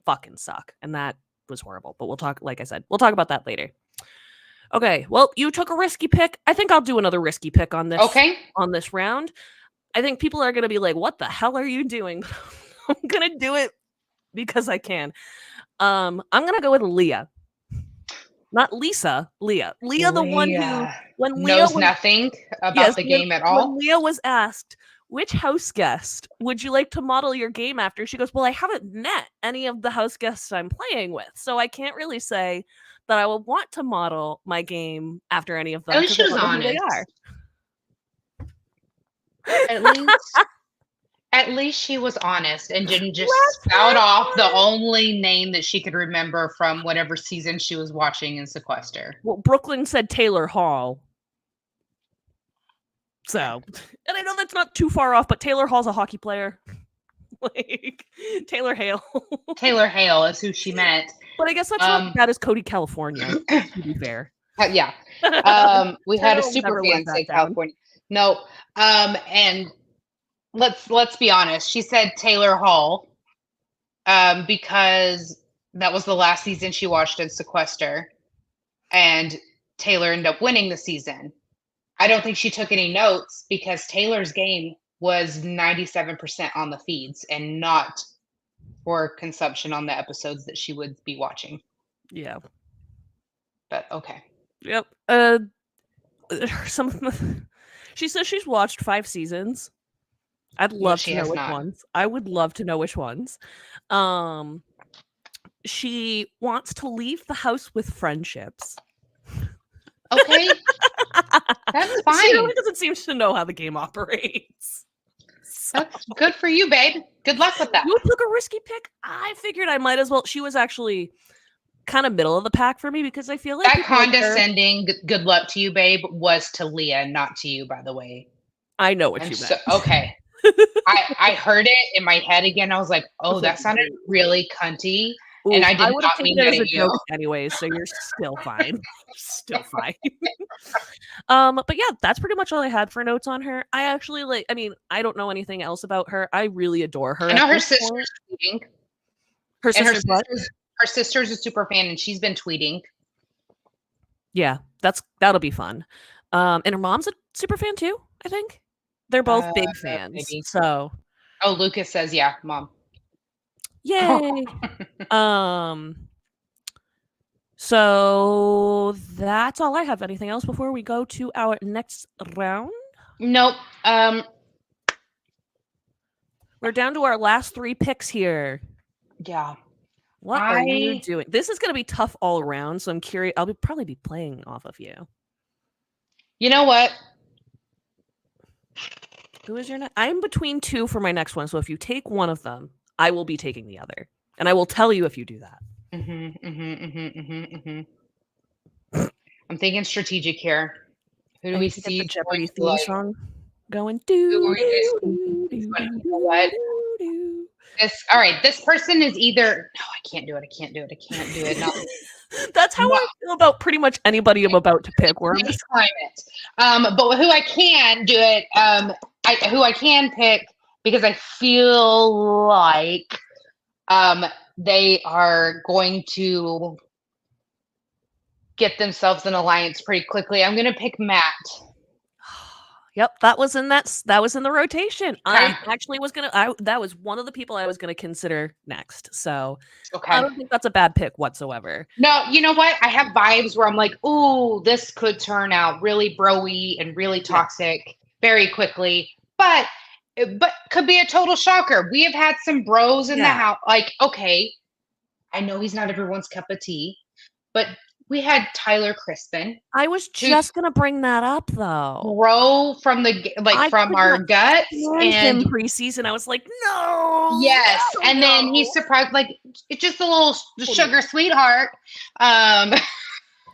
fucking suck. And that was horrible. But we'll talk, like I said, we'll talk about that later. Okay, well, you took a risky pick. I think I'll do another risky pick on this. Okay. On this round. I think people are going to be like, what the hell are you doing? I'm going to do it because I can. I'm going to go with Leah. Not Lisa, Leah. Leah, the one who when Leah knows nothing about the game at all. When Leah was asked, which house guest would you like to model your game after? She goes, well, I haven't met any of the house guests I'm playing with, so I can't really say that I would want to model my game after any of them. At least she was honest. They are. At least she was honest and didn't just spout off the only name that she could remember from whatever season she was watching in Sequester. Well, Brooklyn said Taylor Hall. So, and I know that's not too far off, but Taylor Hall's a hockey player. Like Taylor Hale. Taylor Hale is who she meant. But I guess that's not as bad as Cody California, to be fair. Yeah. We had a super fan say California. No. And let's be honest. She said Taylor Hall because that was the last season she watched in Sequester, and Taylor ended up winning the season. I don't think she took any notes because Taylor's game was 97% on the feeds and not for consumption on the episodes that she would be watching. Yeah. But okay. Yep. She says she's watched 5 seasons. I'd love to know which ones. I would love to know which ones. She wants to leave the house with friendships. Okay. That's fine. She really doesn't seem to know how the game operates. So. That's good for you, babe. Good luck with that. You took a risky pick. I figured I might as well. She was actually kind of middle of the pack for me because I feel like that condescending good luck to you, babe, was to Leah, not to you, by the way. I know what you meant. Okay. I heard it in my head again. I was like, I was oh, like, that sounded really cunty. And oof, I I did would have not taken mean it that as at a you. joke anyways, so you're still fine. Still fine. But yeah, that's pretty much all I had for notes on her. I actually I mean, I don't know anything else about her. I really adore her I at know her this sister's point. tweeting. Her And sister's what? her sister's a super fan and she's been tweeting. Yeah, that'll be fun. And her mom's a super fan too, I think. They're both big fans. Maybe. So, Oh, Lucas says, yeah, mom. yay. um So that's all I have. Anything else before we go to our next round? Nope. We're down to our last 3 picks here. Yeah. What are you doing? This is going to be tough all around, so I'm curious. I'll probably be playing off of you. You know what? Who is your next? I'm between 2 for my next one, so if you take one of them, I will be taking the other. And I will tell you if you do that. I'm thinking strategic here. Who do we see? Get the Jeopardy theme song going. What? All right. This person is either. No, I can't do it. I can't do it. No. That's how I feel about pretty much anybody I'm about to pick. Where I'm just climate. But who I can do it. Who I can pick because I feel like they are going to get themselves an alliance pretty quickly. I'm going to pick Matt. Yep, that was in the rotation. Okay. I actually was that was one of the people I was gonna consider next. So I don't think that's a bad pick whatsoever. No, you know what? I have vibes where I'm like, ooh, this could turn out really bro-y and really toxic very quickly. But could be a total shocker. We have had some bros in the house. Like, okay, I know he's not everyone's cup of tea, but we had Tyler Crispin. I was just gonna bring that up though. Bro from from our guts and him preseason. I was like, no. Yes, no, and then he surprised it's just a little sugar sweetheart.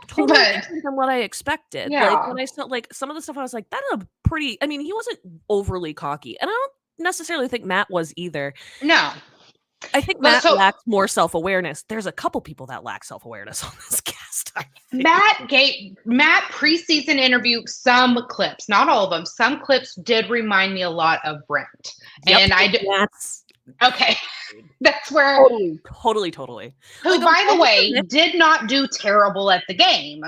Totally different than what I expected. Yeah. Like when I saw some of the stuff, I was like, that's a pretty. I mean, he wasn't overly cocky, and I don't necessarily think Matt was either. No. I think Matt lacks more self-awareness. There's a couple people that lack self-awareness on this cast. Matt preseason interview, some clips, not all of them. Some clips did remind me a lot of Brent. Yep, and okay. That's where totally. Who, by the way, did not do terrible at the game.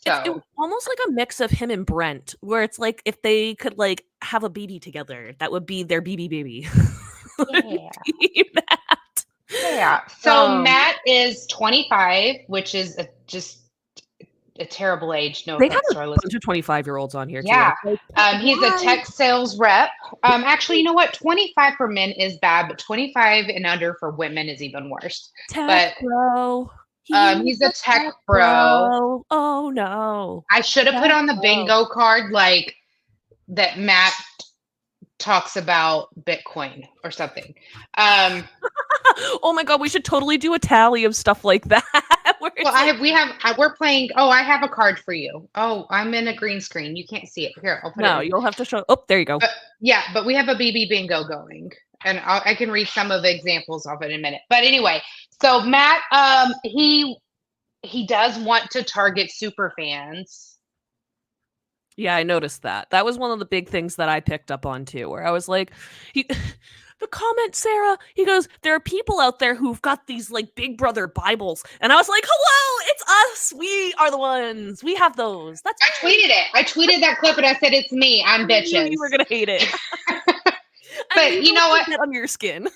So it was almost like a mix of him and Brent, where it's like if they could have a BB together, that would be their BB baby. Yeah. So Matt is 25, which is just a terrible age. No, they have a bunch of 25-year-olds on here. Yeah. Too. He's a tech sales rep. Actually, you know what? 25 for men is bad, but 25 and under for women is even worse. Tech bro. He's a tech bro. Oh no. I should have put on the bingo card that Matt talks about Bitcoin or something. Oh my god, we should totally do a tally of stuff like that. We're playing. Oh, I have a card for you. Oh, I'm in a green screen. You can't see it. Here, I'll put it. No, you'll have to show. Oh, there you go. But we have a BB bingo going, and I can read some of the examples of it in a minute. But anyway, so Matt, he does want to target super fans. Yeah, I noticed that. That was one of the big things that I picked up on too, where I was like, the comment, Sarah, he goes, there are people out there who've got these Big Brother Bibles. And I was like, hello, it's us. We are the ones. We have those. I tweeted it. I tweeted that clip and I said, it's me. I'm bitches. You were going to hate it. But you know what? Get on your skin.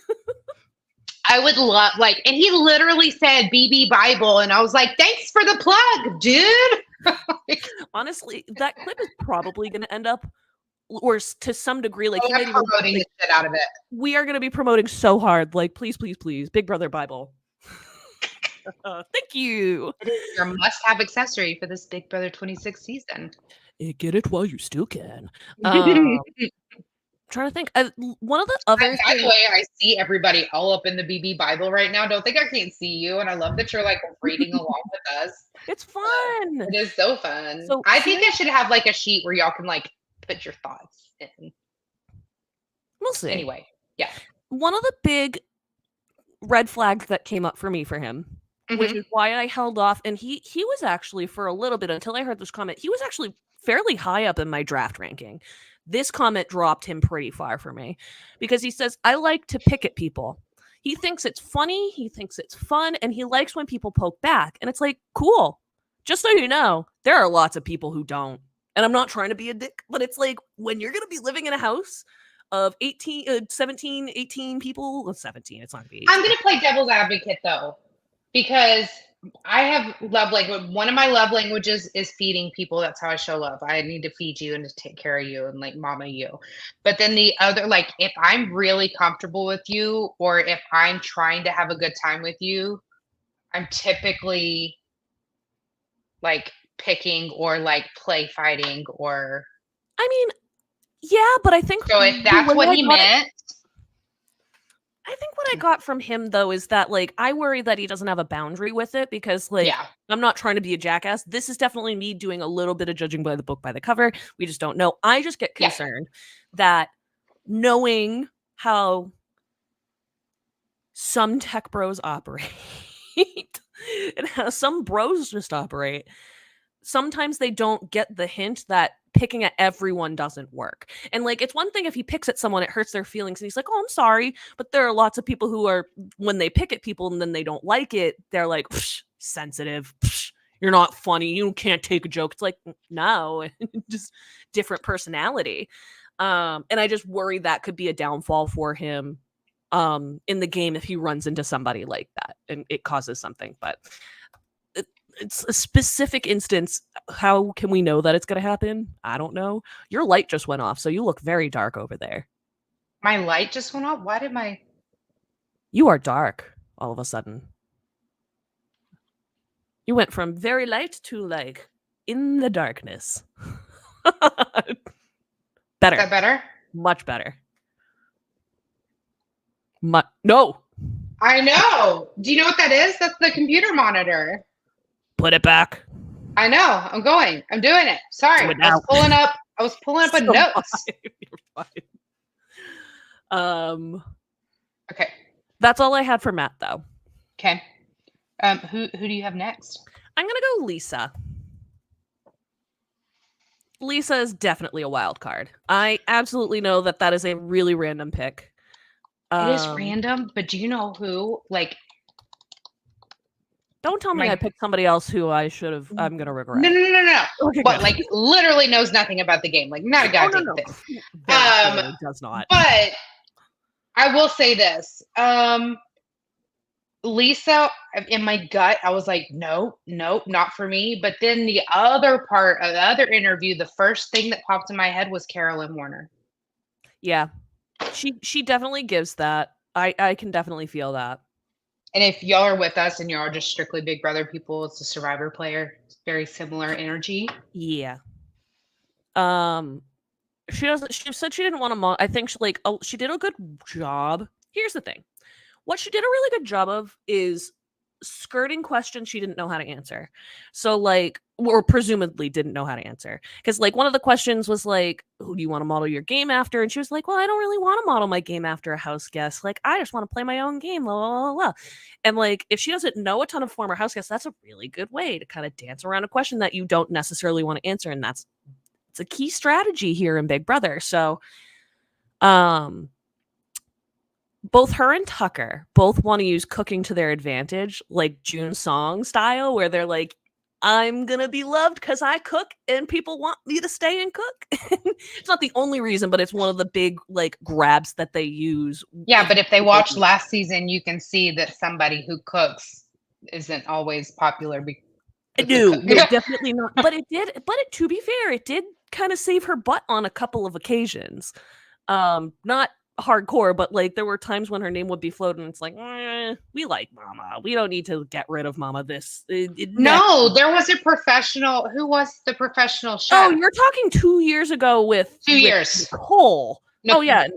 I would love, and he literally said BB Bible. And I was like, thanks for the plug, dude. Honestly, that clip is probably going to end up, or to some degree, promoting the shit out of it. We are going to be promoting so hard. Please, Big Brother Bible. Thank you. It is your must-have accessory for this Big Brother 26 season. Get it while you still can. Trying to think. One of the other. By the way, I see everybody all up in the BB Bible right now. Don't think I can't see you, and I love that you're reading along with us. It's fun. It is so fun. So I think I should have a sheet where y'all can put your thoughts in. We'll see. Anyway, yeah. One of the big red flags that came up for me for him, which is why I held off, and he was actually, for a little bit until I heard this comment, he was actually fairly high up in my draft ranking. This comment dropped him pretty far for me because he says, I like to pick at people. He thinks it's funny, he thinks it's fun, and he likes when people poke back. And it's like, cool. Just so you know, there are lots of people who don't. And I'm not trying to be a dick, but it's like when you're going to be living in a house of 17, 18 people, well, 17, it's not going to be 18. I'm going to play devil's advocate though, because I have love language. One of my love languages is feeding people. That's how I show love. I need to feed you and to take care of you and like mama you. But then the other, like if I'm really comfortable with you or if I'm trying to have a good time with you, I'm typically like picking or like play fighting or. I mean, yeah, but I think so if that's what he meant. I think what I got from him though is that like I worry that he doesn't have a boundary with it because like I'm not trying to be a jackass. This is definitely me doing a little bit of judging by the book by the cover. We just don't know. I just get concerned that knowing how some tech bros operate and how some bros just operate, sometimes they don't get the hint that picking at everyone doesn't work. And like it's one thing if he picks at someone, it hurts their feelings and he's like, oh, I'm sorry. But there are lots of people who are, when they pick at people and then they don't like it, they're like, sensitive, you're not funny, you can't take a joke. It's like, no, just different personality. And I just worry that could be a downfall for him in the game if he runs into somebody like that and it causes something. But it's a specific instance. How can we know that it's going to happen? I don't know. Your light just went off, so you look very dark over there. My light just went off? Why did my... You are dark all of a sudden. You went from very light to like in the darkness. Better. Is that better? Much better. No. I know. Do you know what that is? That's the computer monitor. Put it back. I know. I'm doing it. Sorry. I was pulling up a notes. You're fine. Okay. That's all I had for Matt though. Okay. Who do you have next? I'm gonna go Lisa. Lisa is definitely a wild card. I absolutely know that is a really random pick. It is random, but do you know who? Like, don't tell me I picked somebody else who I should have. I'm gonna regret. No. Okay, but like, literally knows nothing about the game. Like, not a goddamn thing. Does not. But I will say this. Lisa, in my gut, I was like, no, not for me. But then the other part of the other interview, the first thing that popped in my head was Carolyn Warner. Yeah, she definitely gives that. I can definitely feel that. And if y'all are with us and y'all are just strictly Big Brother people, it's a Survivor player. It's very similar energy. Yeah. She said she didn't want to. I think she did a good job. Here's the thing. What she did a really good job of is skirting questions she didn't know how to answer. So like, or presumably didn't know how to answer. Because like one of the questions was like, who do you want to model your game after? And she was like, well, I don't really want to model my game after a house guest. Like, I just want to play my own game, blah, blah, blah, blah. And like, if she doesn't know a ton of former house guests, that's a really good way to kind of dance around a question that you don't necessarily want to answer. And it's a key strategy here in Big Brother. So, both her and Tucker both want to use cooking to their advantage, like June Song style, where they're like, I'm going to be loved because I cook and people want me to stay and cook. It's not the only reason, but it's one of the big like grabs that they use. Yeah, but if they watched last season, you can see that somebody who cooks isn't always popular. No, definitely not. But to be fair, it did kind of save her butt on a couple of occasions. Not hardcore, but like there were times when her name would be floated and it's like, we like Mama, we don't need to get rid of Mama. No, there was a professional. Who was the professional chef? Oh, you're talking 2 years ago with 2 years Nicole. No, oh yeah,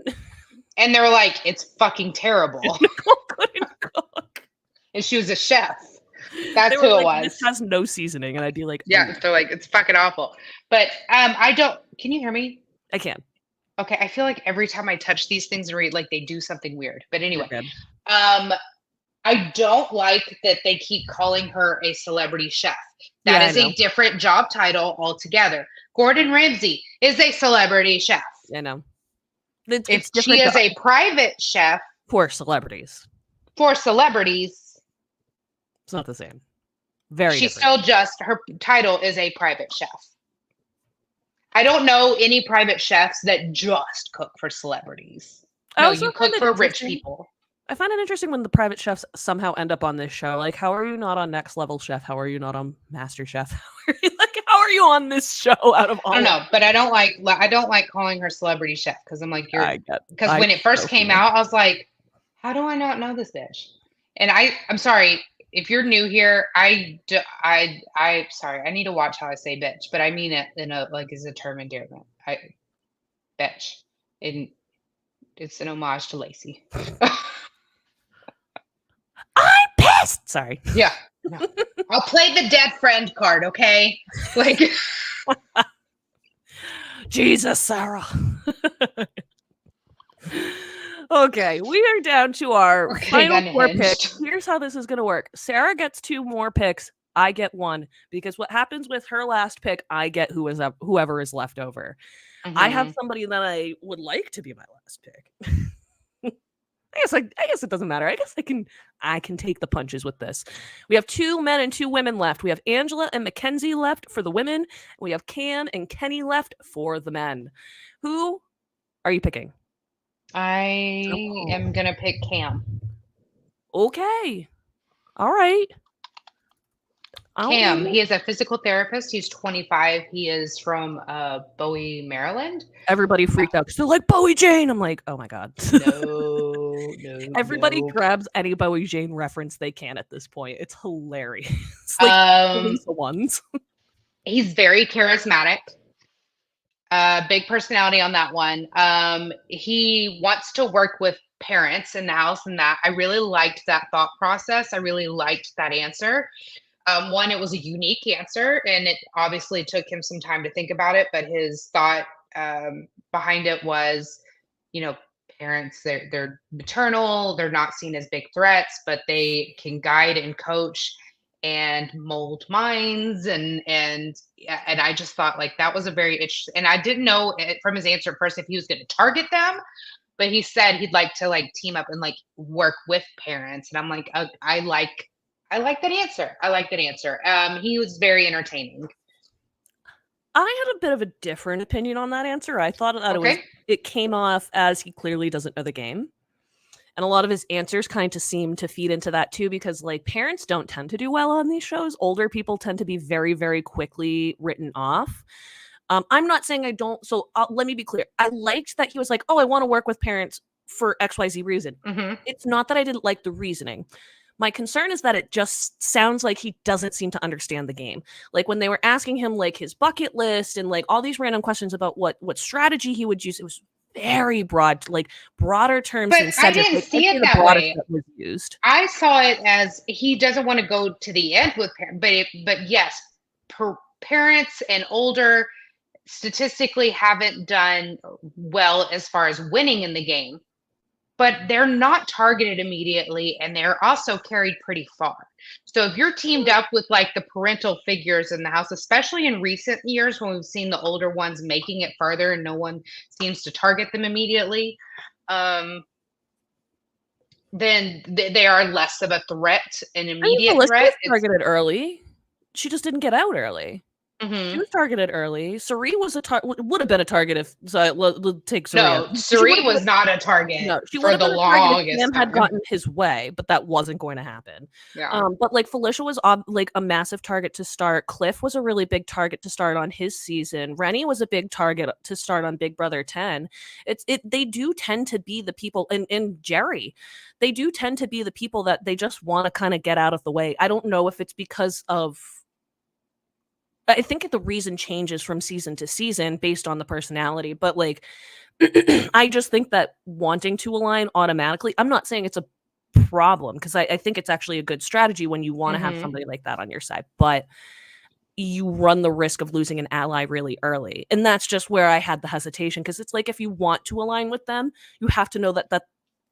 and they were like, it's fucking terrible. Nicole couldn't cook and she was a chef. That's who it was. This has no seasoning, and I'd be like, yeah, they're like, it's fucking awful. But I don't. Can you hear me? I can. Okay, I feel like every time I touch these things and read, like they do something weird. But You're anyway, good. um, I don't like that they keep calling her a celebrity chef. That Yeah, I is a know. different job title altogether. Gordon Ramsay is a celebrity chef. I know. If It's she different is a private chef for celebrities. for celebrities, It's not the same. Very she's different. still just her title is a private chef. I don't know any private chefs that just cook for celebrities. I No, also you find cook it for rich interesting. people. I find it interesting when the private chefs somehow end up on this show. Like, how are you not on Next Level Chef? How are you not on Master Chef? How are you on this show out of I don't all of know, but I don't like calling her celebrity chef because I'm like I get because I when it first so came feel. out, I was like, how do I not know this bitch? And I'm sorry if you're new here. I sorry. I need to watch how I say bitch, but I mean it in a like as a term endearment. I bitch, and it's an homage to Lacey. I'm pissed. Sorry. Yeah, no, I'll play the dead friend card. Okay, like Jesus, Sarah. Okay, we are down to our we're getting final 4 picks. unhinged. Here's how this is going to work. Sarah gets 2 more picks. I get 1 because what happens with her last pick, I get whoever is left over. I have Mhm. somebody that I would like to be my last pick. I guess it doesn't matter. I guess I can take the punches with this. We have 2 men and 2 women left. We have Angela and Mackenzie left for the women. We have Cam and Kenny left for the men. Who are you picking? I am gonna pick Cam. Okay. All right. I don't Cam, know. he is a physical therapist. He's 25. He is from Bowie, Maryland. Everybody freaked out because they're like Bowie Jane. I'm like, oh my god. No, no, Everybody no. grabs any Bowie Jane reference they can at this point. It's hilarious. Like the Um, Lisa ones. he's very charismatic. Big personality on that one. He wants to work with parents in the house, and that I really liked that thought process. I really liked that answer. One, it was a unique answer, and it obviously took him some time to think about it. But his thought behind it was, you know, parents they're maternal, they're not seen as big threats, but they can guide and coach and mold minds, and I just thought like that was a very interesting. And I didn't know from his answer at first if he was going to target them, but he said he'd like to like team up and like work with parents, and I'm like, I like that answer. I like that answer. He was very entertaining. I had a bit of a different opinion on that answer. I thought that Okay. it came off as he clearly doesn't know the game. And a lot of his answers kind of seem to feed into that too, because like parents don't tend to do well on these shows. Older people tend to be very, very quickly written off. I'm not saying I don't. So let me be clear. I liked that he was like, oh, I want to work with parents for XYZ reason. Hmm. It's not that I didn't like the reasoning. My concern is that it just sounds like he doesn't seem to understand the game. Like when they were asking him like his bucket list and like all these random questions about what strategy he would use, it was very broad, like broader terms But than I Cedric. didn't Like I'd see say it the that broadest way. that was used. I saw it as he doesn't want to go to the end with parents, but yes, parents and older statistically haven't done well as far as winning in the game, but they're not targeted immediately and they're also carried pretty far. So if you're teamed up with like the parental figures in the house, especially in recent years when we've seen the older ones making it further and no one seems to target them immediately, um, then they are less of a threat, an I mean, immediate Felicia threat. was It's targeted early. She just didn't get out early. She mhm. was targeted early. Sari was would have been a target if so. We'll take Sari out. No, She would Suri have was not a target no, she would for have the been a target if longest Cam had time. gotten his way, but that wasn't going to happen. Yeah. But like Felicia was like a massive target to start. Cliff was a really big target to start on his season. Rennie was a big target to start on Big Brother 10. They do tend to be the people and Jerry. They do tend to be the people that they just want to kind of get out of the way. I don't know if it's because of I think the reason changes from season to season based on the personality, but like I just think that wanting to align automatically, I'm not saying it's a problem because I think it's actually a good strategy when you want to have Hmm. somebody like that on your side. But you run the risk of losing an ally really early. And that's just where I had the hesitation, because it's like, if you want to align with them, you have to know that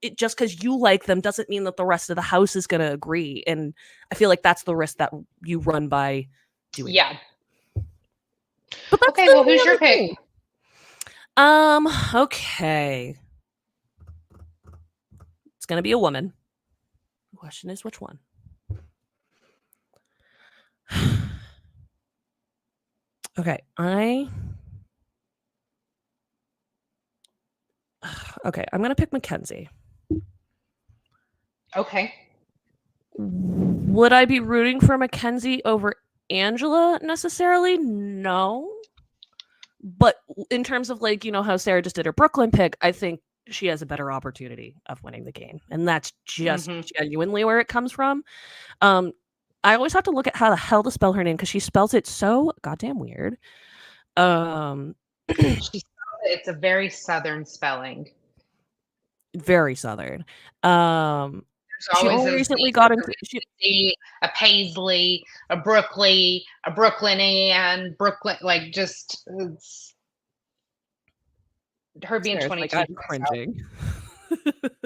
it just because you like them doesn't mean that the rest of the house is going to agree. And I feel like that's the risk that you run by doing. Yeah. But that's okay, well, who's your pick? Okay. It's going to be a woman. The question is, which one? Okay, I'm going to pick Mackenzie. Okay. Would I be rooting for Mackenzie over Angela necessarily? No. But in terms of, like, you know, how Sarah just did her Brooklyn pick, I think she has a better opportunity of winning the game. And that's just genuinely where it comes from. I always have to look at how the hell to spell her name, because she spells it so goddamn weird. It's a very Southern spelling. Very Southern. She recently got into a Paisley, a Brooklyn, a Brooklynian, Brooklyn, like, just her being 22. Like, I'm cringing.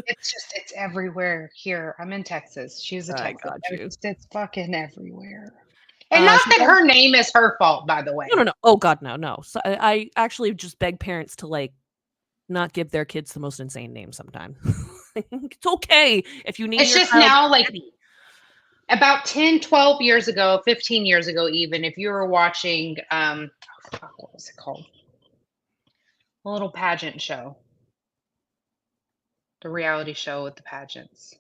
It's everywhere here. I'm in Texas. She's a Texas. It's fucking everywhere. And not that her name is her fault, by the way. No. Oh God, no. So I actually just beg parents to, like, not give their kids the most insane names sometimes. It's okay if you need. It's just now, like, about 10, 12 years ago, 15 years ago, even, if you were watching, what was it called? A little pageant show. The reality show with the pageants.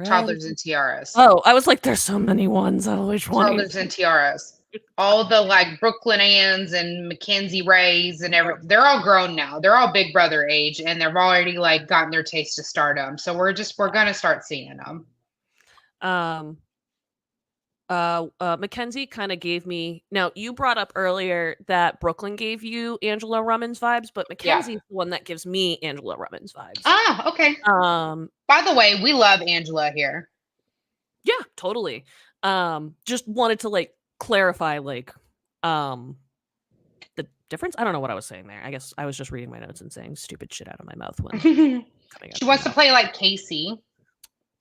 Toddlers and Tiaras. Oh, I was like, there's so many ones. I always want Toddlers and Tiaras. All the, like, Brooklynians and Mackenzie Rays and they're all grown now. They're all Big Brother age, and they've already, like, gotten their taste of stardom. So we're gonna start seeing them. Mackenzie kind of gave me. Now, you brought up earlier that Brooklyn gave you Angela Rummins vibes, but Mackenzie's the one that gives me Angela Rummins vibes. Ah, okay. By the way, we love Angela here. Yeah, totally. Just wanted to, like, clarify, like, the difference. I don't know what I was saying there. I guess I was just reading my notes and saying stupid shit out of my mouth when she wants to play like Casey.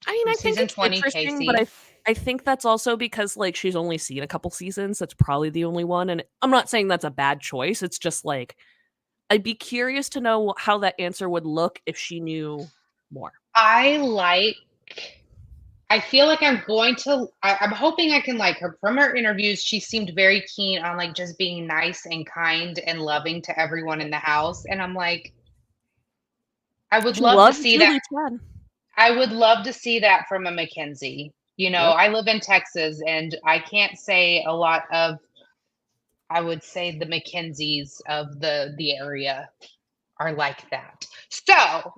I mean, I think it's interesting, Casey. But I think that's also because, like, she's only seen a couple seasons. That's probably the only one. And I'm not saying that's a bad choice. It's just, like, I'd be curious to know how that answer would look if she knew more. I feel like I'm hoping I can like her. From her interviews, she seemed very keen on, like, just being nice and kind and loving to everyone in the house. And I'm like, I would love to see that. I would love to see that from a Mackenzie. You know, I live in Texas, and I can't say a lot of, I would say the Mackenzies of the area are like that. So,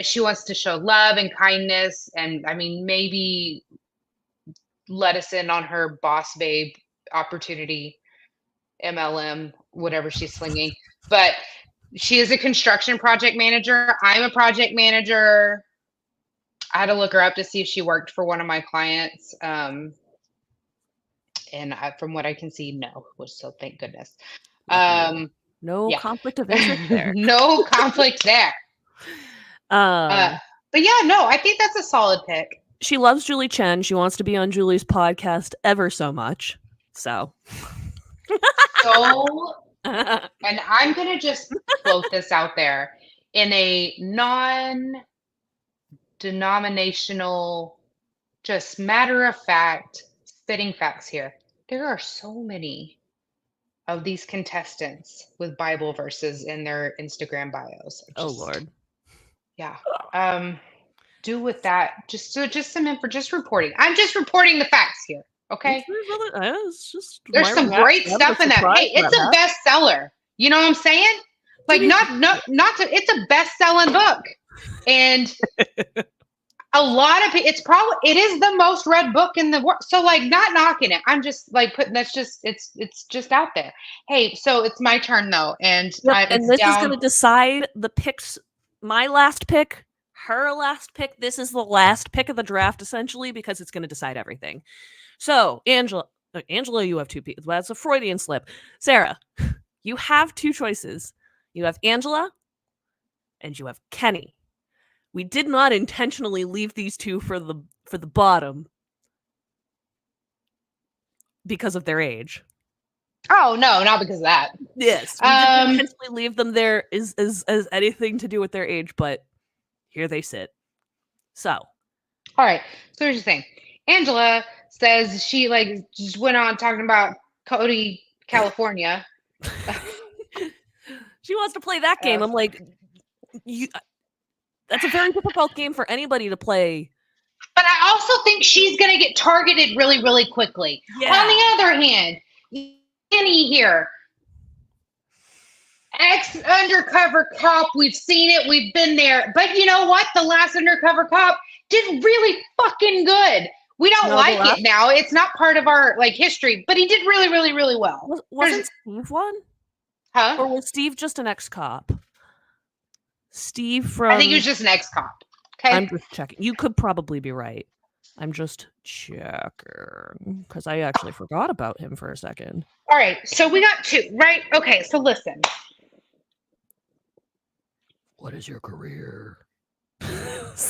she wants to show love and kindness, and I mean, maybe let us in on her boss babe opportunity, MLM, whatever she's slinging. But she is a construction project manager. I'm a project manager. I had to look her up to see if she worked for one of my clients. And from what I can see, no. So thank goodness. No conflict of interest there. No conflict there. But yeah, no, I think that's a solid pick. She loves Julie Chen. She wants to be on Julie's podcast ever so much. So. And I'm going to just float this out there in a non-denominational, just matter of fact, spitting facts here. There are so many of these contestants with Bible verses in their Instagram bios. Oh Lord. Yeah. Do with that just reporting. I'm just reporting the facts here. Okay. There's some great stuff in that. Hey, it's a bestseller. You know what I'm saying? Like, it's a best-selling book. And a lot of it is the most read book in the world. So, like, not knocking it. I'm just like it's just out there. Hey, so it's my turn though. And this is going to decide the picks. My last pick, her last pick. This is the last pick of the draft, essentially, because it's going to decide everything. So, Angela, Angela, you have two people. That's a Freudian slip. Sarah, you have two choices. You have Angela and you have Kenny. We did not intentionally leave these two for the bottom because of their age. Oh no, not because of that. Yes, we didn't intentionally leave them there as anything to do with their age, but here they sit. So, all right. So here's the thing. Angela says she like just went on talking about Cody, California. She wants to play that game. I'm like, that's a very difficult game for anybody to play. But I also think she's going to get targeted really, really quickly. Yeah. On the other hand, Kenny here, ex-undercover cop, we've seen it, we've been there. But you know what? The last undercover cop did really fucking good. We don't like it now. It's not part of our like history, but he did really, really, really well. Wasn't Steve one? Huh? Or was Steve just an ex-cop? Steve from... I think he was just an ex-cop. Okay. I'm just checking. You could probably be right. I'm just checking because I actually forgot about him for a second. All right. So we got two, right? Okay. So listen. What is your career?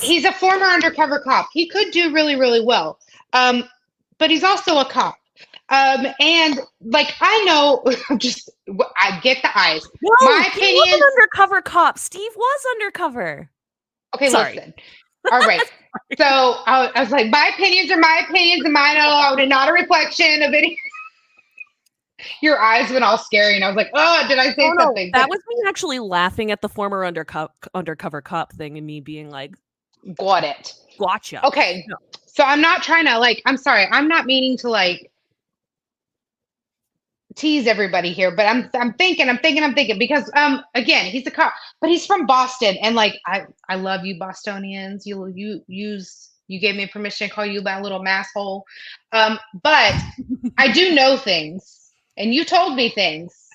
He's a former undercover cop. He could do really, really well. But he's also a cop. And like I know, I get the eyes. No, my opinion. He was an undercover cop. Steve was undercover. Okay, sorry. Listen. All right. So I was like, my opinions are my opinions, and mine are not a reflection of any. Your eyes went all scary, and I was like, "Oh, did I say something?" That was me actually laughing at the former undercover cop thing, and me being like, "Got it, gotcha." Okay, no. So I'm not trying to like. I'm sorry. I'm not meaning to like tease everybody here, but I'm thinking because again, he's a cop, but he's from Boston, and like I love you Bostonians. You gave me permission to call you that little masshole. But I do know things, and you told me things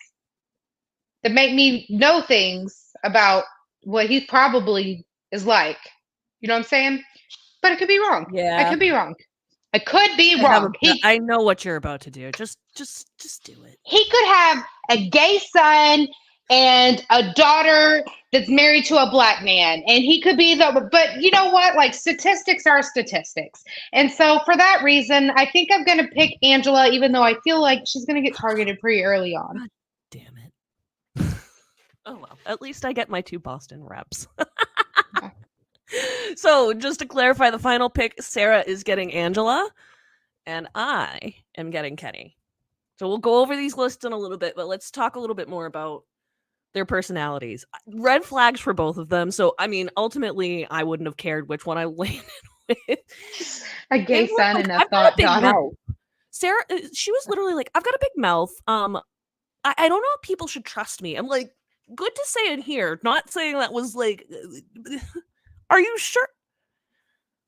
that make me know things about what he probably is like. You know what I'm saying? But it could be wrong. Yeah. I could be wrong. I could be wrong. I know what you're about to do. Just do it. He could have a gay son and a daughter that's married to a black man, and he could be but you know what? Like statistics are statistics. And so for that reason, I think I'm going to pick Angela, even though I feel like she's going to get targeted pretty early on. God damn it. Oh, well, at least I get my two Boston reps. So just to clarify, the final pick, Sarah is getting Angela and I am getting Kenny. So we'll go over these lists in a little bit, but let's talk a little bit more about their personalities. Red flags for both of them. So, I mean, ultimately, I wouldn't have cared which one I landed with. A gay son and a thought daughter. Sarah, she was literally like, I've got a big mouth. I don't know if people should trust me. I'm like, good to say in here. Not saying that was like... Are you sure?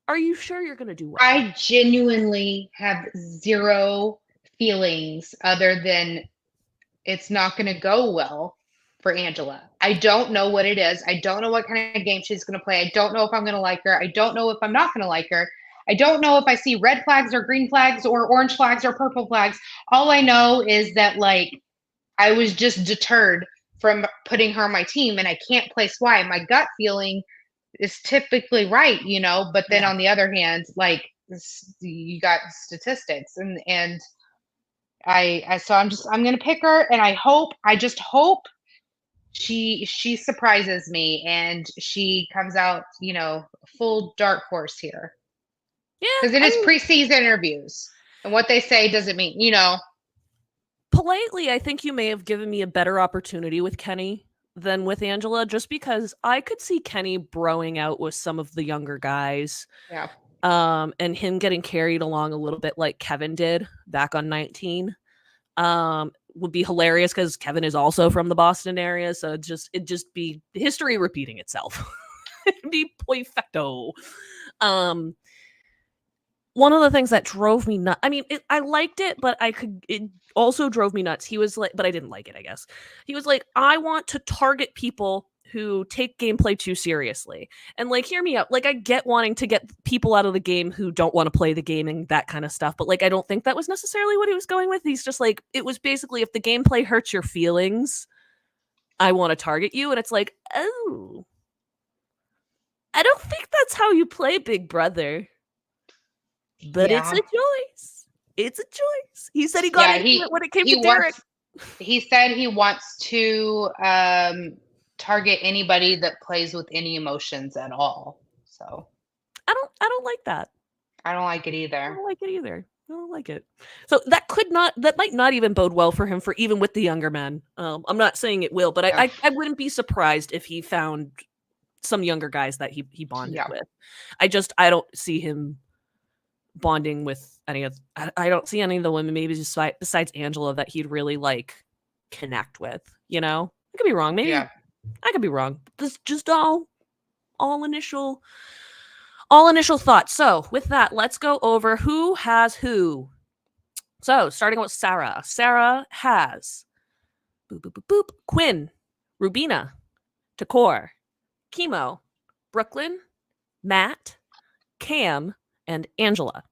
Are you sure you're going to do well? I genuinely have zero feelings other than it's not going to go well for Angela. I don't know what it is. I don't know what kind of game she's going to play. I don't know if I'm going to like her. I don't know if I'm not going to like her. I don't know if I see red flags or green flags or orange flags or purple flags. All I know is that like I was just deterred from putting her on my team, and I can't place why. My gut feeling is typically right, you know, but then on the other hand, like you got statistics and I'm going to pick her, and I just hope she surprises me and she comes out, you know, full dark horse here. Yeah. Because it is preseason interviews, and what they say doesn't mean, you know. Politely, I think you may have given me a better opportunity with Kenny than with Angela, just because I could see Kenny broing out with some of the younger guys. Yeah. And him getting carried along a little bit like Kevin did back on 19. Would be hilarious because Kevin is also from the Boston area. So it'd just be history repeating itself. It'd be perfecto. One of the things that drove me nuts, I mean, I liked it, but it also drove me nuts. He was like, but I didn't like it, I guess. He was like, I want to target people who take gameplay too seriously. And like, hear me out. Like, I get wanting to get people out of the game who don't want to play the game and that kind of stuff. But like, I don't think that was necessarily what he was going with. He's just like, it was basically, if the gameplay hurts your feelings, I want to target you. And it's like, oh, I don't think that's how you play Big Brother. But it's a choice. It's a choice. He said he got into it when it came to Derek. He said he wants to target anybody that plays with any emotions at all. So I don't like that. I don't like it either. I don't like it either. I don't like it. So that might not even bode well for him, for even with the younger men. I'm not saying it will, but I wouldn't be surprised if he found some younger guys that he bonded with. I don't see him bonding with any of. I don't see any of the women, maybe just besides Angela, that he'd really like connect with. You know, I could be wrong. Maybe I could be wrong. This is just all initial thoughts. So with that, let's go over who has who. So starting with Sarah. Sarah has Quinn, Rubina, Takor, Chemo, Brooklyn, Matt, Cam, and Angela.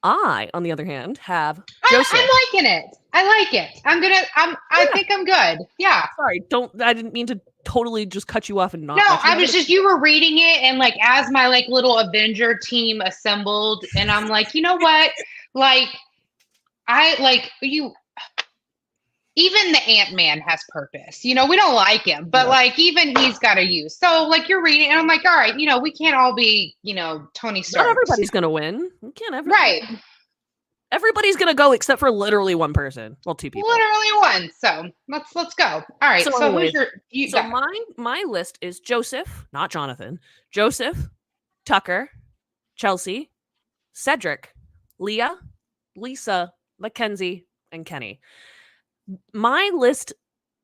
I, on the other hand, have Joseph. I'm liking it. I like it. I think I'm good. Yeah. Sorry, I didn't mean to totally just cut you off and not. No, I was just, you were reading it, and like, as my like little Avenger team assembled, and I'm like, you know what? Like, even the Ant-Man has purpose. You know, we don't like him, but like, even he's got a use. So like, you're reading, and I'm like, all right, you know, we can't all be, you know, Tony Stark. Not everybody's gonna win. You can't right. Everybody's gonna go except for literally one person. Well, two people. Literally one. So let's go. All right. So who's your? My list is Joseph, not Jonathan. Joseph, Tucker, Chelsea, Cedric, Leah, Lisa, Mackenzie, and Kenny. My list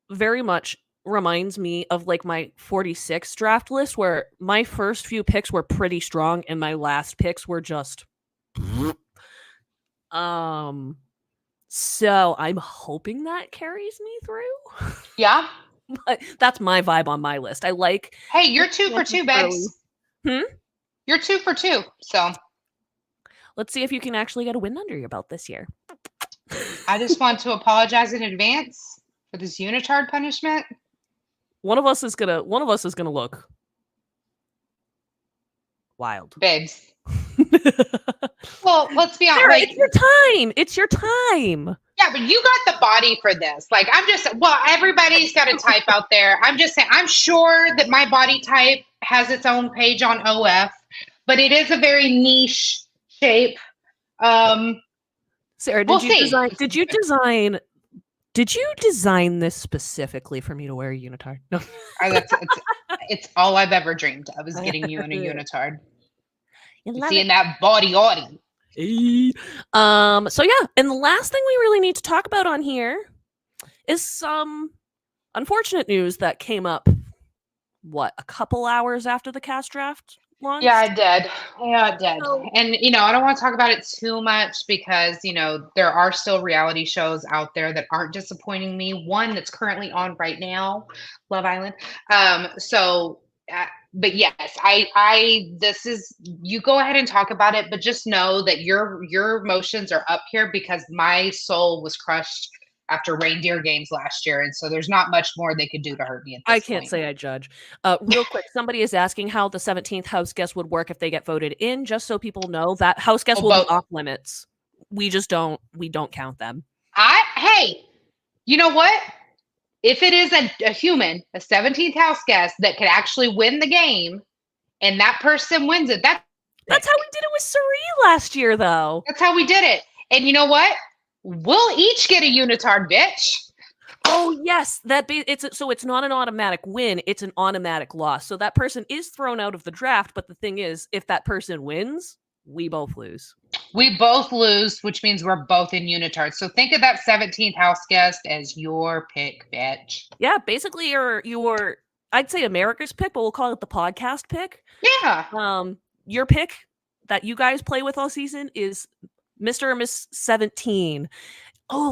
very much reminds me of like my 46 draft list, where my first few picks were pretty strong and my last picks were just so I'm hoping that carries me through. Yeah. But that's my vibe on my list. I like. Hey, you're 2 for 2, Bex. You're 2 for 2. So let's see if you can actually get a win under your belt this year. I just want to apologize in advance for this unitard punishment. One of us is gonna look wild. Babes. Well, let's be honest. Sarah, it's your time. It's your time. Yeah, but you got the body for this. Like, everybody's got a type out there. I'm just saying, I'm sure that my body type has its own page on OF, but it is a very niche shape. Sarah, did you design this specifically for me to wear a unitard? No. It's all I've ever dreamed of, is getting you in a unitard. Seeing that body. So yeah, and the last thing we really need to talk about on here is some unfortunate news that came up a couple hours after the cast draft launched? Yeah, it did. So, and you know, I don't want to talk about it too much because, you know, there are still reality shows out there that aren't disappointing me. One that's currently on right now, Love Island. But yes, you go ahead and talk about it, but just know that your emotions are up here because my soul was crushed after reindeer games last year. And so there's not much more they could do to hurt me. I can't say I judge. Real quick, somebody is asking how the 17th house guest would work if they get voted in, just so people know that house guests will be off limits. We don't count them. Hey, you know what? If it is a human, a 17th house guest that could actually win the game, and that person wins it, that's how we did it with Cerie last year, though. That's how we did it. And you know what? We'll each get a unitard, bitch. Oh yes, it's not an automatic win; it's an automatic loss. So that person is thrown out of the draft. But the thing is, if that person wins, we both lose. We both lose, which means we're both in unitard. So think of that 17th house guest as your pick, bitch. Yeah, basically your I'd say America's pick, but we'll call it the podcast pick. Yeah. Your pick that you guys play with all season is Mr. or Miss 17. Oh,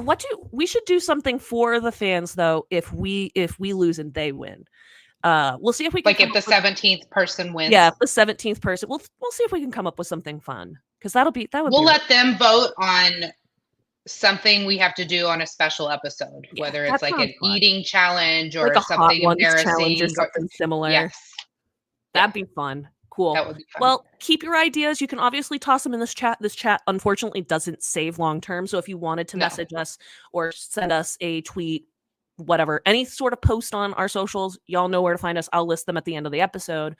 we should do something for the fans though if we lose and they win. We'll see if we can Like if the 17th person wins. Yeah, the 17th person. We'll see if we can come up with something fun, because that would be we'll let them vote on something we have to do on a special episode, whether it's like an eating challenge or like a something Hot Ones embarrassing challenge or something similar. Yes. That'd be fun. Cool. That would be fun. Well, keep your ideas. You can obviously toss them in this chat. This chat, unfortunately, doesn't save long term. So if you wanted to message us or send us a tweet, whatever, any sort of post on our socials, y'all know where to find us. I'll list them at the end of the episode.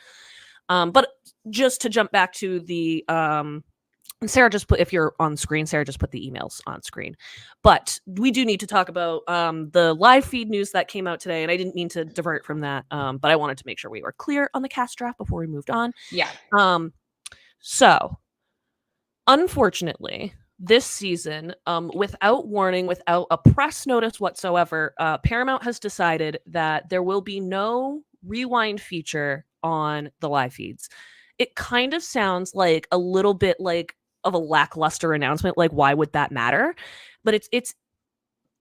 But just to jump back to the Sarah just put, if you're on screen, Sarah just put the emails on screen. But we do need to talk about the live feed news that came out today. And I didn't mean to divert from that, but I wanted to make sure we were clear on the cast draft before we moved on. Yeah. So, unfortunately, this season, without warning, without a press notice whatsoever, Paramount has decided that there will be no rewind feature on the live feeds. It kind of sounds like a little bit like of a lackluster announcement. Like, why would that matter? But it's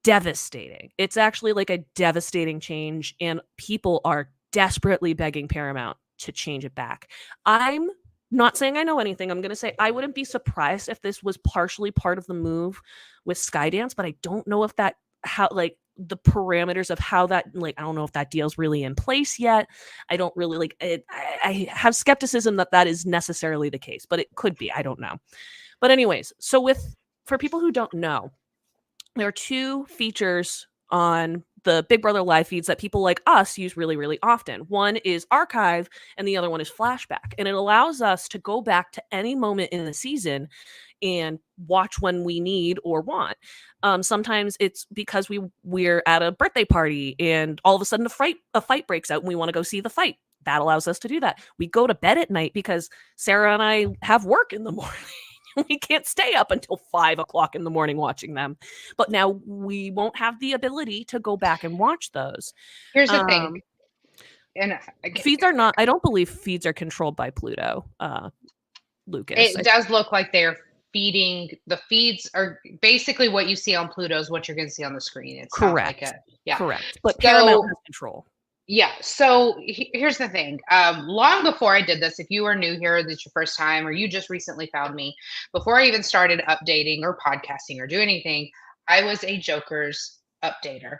devastating. It's actually like a devastating change, and people are desperately begging Paramount to change it back. I'm not saying I know anything. I'm going to say I wouldn't be surprised if this was partially part of the move with Skydance, but I don't know if that, how, like, the parameters of how that, like, I don't know if that deal's really in place yet. I don't really like it. I have skepticism that that is necessarily the case, but it could be. I don't know. But anyways, so for people who don't know, there are two features on the Big Brother live feeds that people like us use really, really often. One is archive and the other one is flashback. And it allows us to go back to any moment in the season and watch when we need or want. Sometimes it's because we're at a birthday party and all of a sudden a fight breaks out and we want to go see the fight. That allows us to do that. We go to bed at night because Sarah and I have work in the morning. We can't stay up until 5 o'clock in the morning watching them. But now we won't have the ability to go back and watch those. Here's the thing. And feeds are not, I don't believe feeds are controlled by Pluto, Lucas. It does look like they're feeding. The feeds are basically what you see on Pluto is what you're going to see on the screen. It's correct. Yeah. Correct. But Paramount has control. Yeah. So here's the thing. Long before I did this, if you are new here, this is your first time, or you just recently found me, before I even started updating or podcasting or do anything, I was a Jokers updater.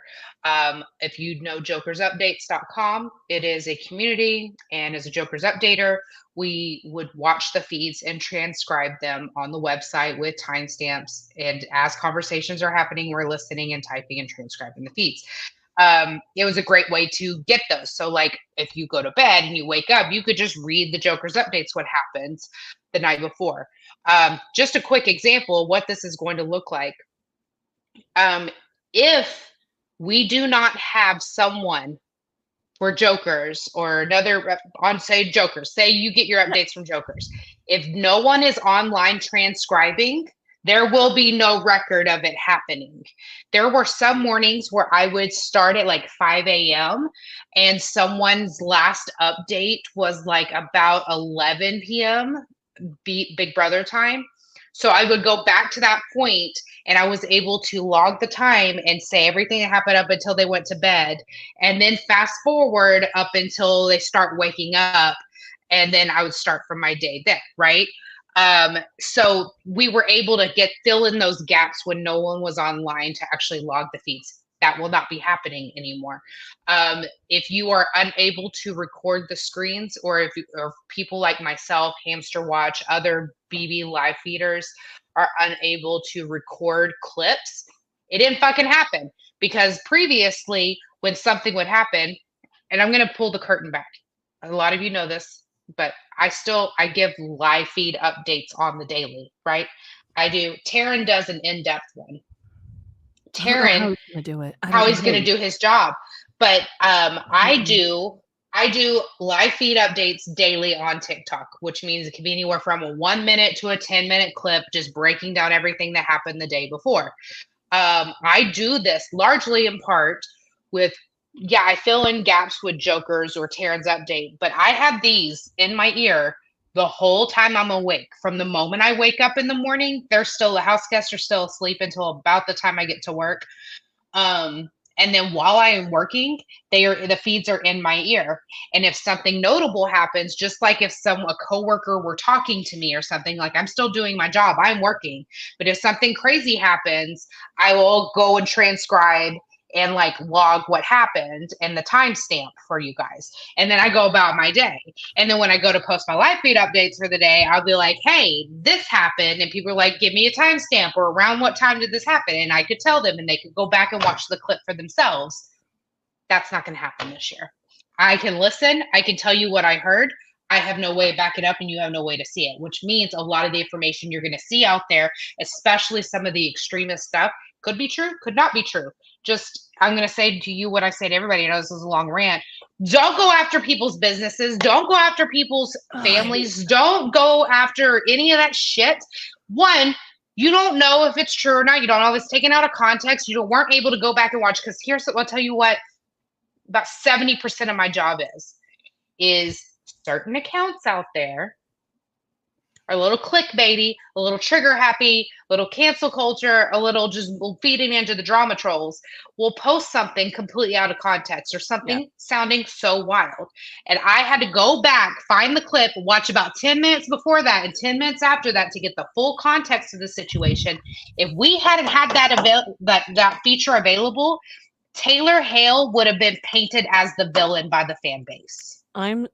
If you know jokersupdates.com, it is a community. And as a Jokers updater, we would watch the feeds and transcribe them on the website with timestamps. And as conversations are happening, we're listening and typing and transcribing the feeds. It was a great way to get those. So like if you go to bed and you wake up, you could just read the Joker's updates, what happens the night before. Just a quick example of what this is going to look like. If we do not have someone for Jokers or another on, say, Jokers, say you get your updates from Jokers. If no one is online transcribing, there will be no record of it happening. There were some mornings where I would start at like 5 a.m. and someone's last update was like about 11 p.m. Big Brother time. So I would go back to that point and I was able to log the time and say everything that happened up until they went to bed. And then fast forward up until they start waking up. And then I would start from my day then, right? So we were able to fill in those gaps when no one was online to actually log the feeds. That will not be happening anymore. If you are unable to record the screens, or or people like myself, Hamster Watch, other BB live feeders are unable to record clips, it didn't fucking happen. Because previously when something would happen, and I'm going to pull the curtain back. A lot of you know this, but I give live feed updates on the daily, right? I do. Taryn does an in-depth one. Taryn, how he's gonna do it. How he's going to do his job. But I do live feed updates daily on TikTok, which means it can be anywhere from a 1 minute to a 10-minute clip, just breaking down everything that happened the day before. I do this largely in part with, I fill in gaps with Jokers or Taryn's update, but I have these in my ear the whole time I'm awake. From the moment I wake up in the morning, the house guests are still asleep until about the time I get to work. And And then while I am working, the feeds are in my ear. And if something notable happens, just like if a coworker were talking to me or something, like I'm still doing my job, I'm working. But if something crazy happens, I will go and transcribe and like log what happened and the timestamp for you guys. And then I go about my day. And then when I go to post my live feed updates for the day, I'll be like, hey, this happened. And people are like, give me a timestamp or around what time did this happen? And I could tell them and they could go back and watch the clip for themselves. That's not going to happen this year. I can listen. I can tell you what I heard. I have no way to back it up and you have no way to see it, which means a lot of the information you're going to see out there, especially some of the extremist stuff, could be true, could not be true. Just, I'm going to say to you what I say to everybody. I know this is a long rant. Don't go after people's businesses. Don't go after people's families. Don't go after any of that shit. One, you don't know if it's true or not. You don't know if it's taken out of context. You weren't able to go back and watch, because I'll tell you what, about 70% of my job is certain accounts out there are a little clickbaity, a little trigger happy, a little cancel culture, a little just feeding into the drama trolls, will post something completely out of context or something sounding so wild. And I had to go back, find the clip, watch about 10 minutes before that and 10 minutes after that to get the full context of the situation. If we hadn't had that feature available, Taylor Hale would have been painted as the villain by the fan base.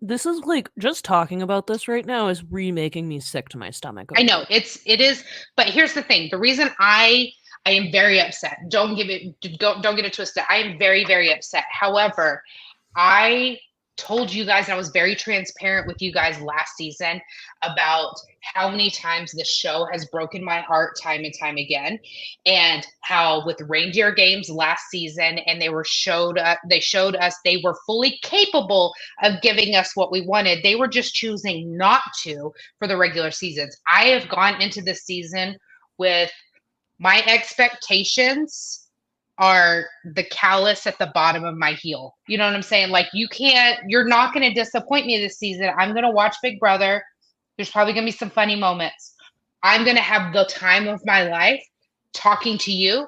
This is like, just talking about this right now is remaking me sick to my stomach. I know it is, but here's the thing. The reason I am very upset. Don't get it twisted. I am very, very upset. However, I told you guys, and I was very transparent with you guys last season about how many times this show has broken my heart time and time again, and how with Reindeer Games last season, and they showed us they were fully capable of giving us what we wanted. They were just choosing not to for the regular seasons. I have gone into this season with my expectations are the callus at the bottom of my heel. You know what I'm saying? Like, you're not going to disappoint me this season. I'm going to watch Big Brother. There's probably going to be some funny moments. I'm going to have the time of my life talking to you,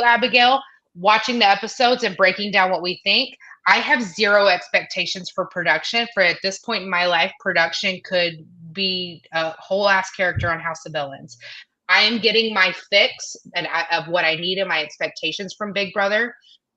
Abigail, watching the episodes and breaking down what we think. I have zero expectations for production. For at this point in my life, production could be a whole ass character on House of Villains. I am getting my fix of what I need and my expectations from Big Brother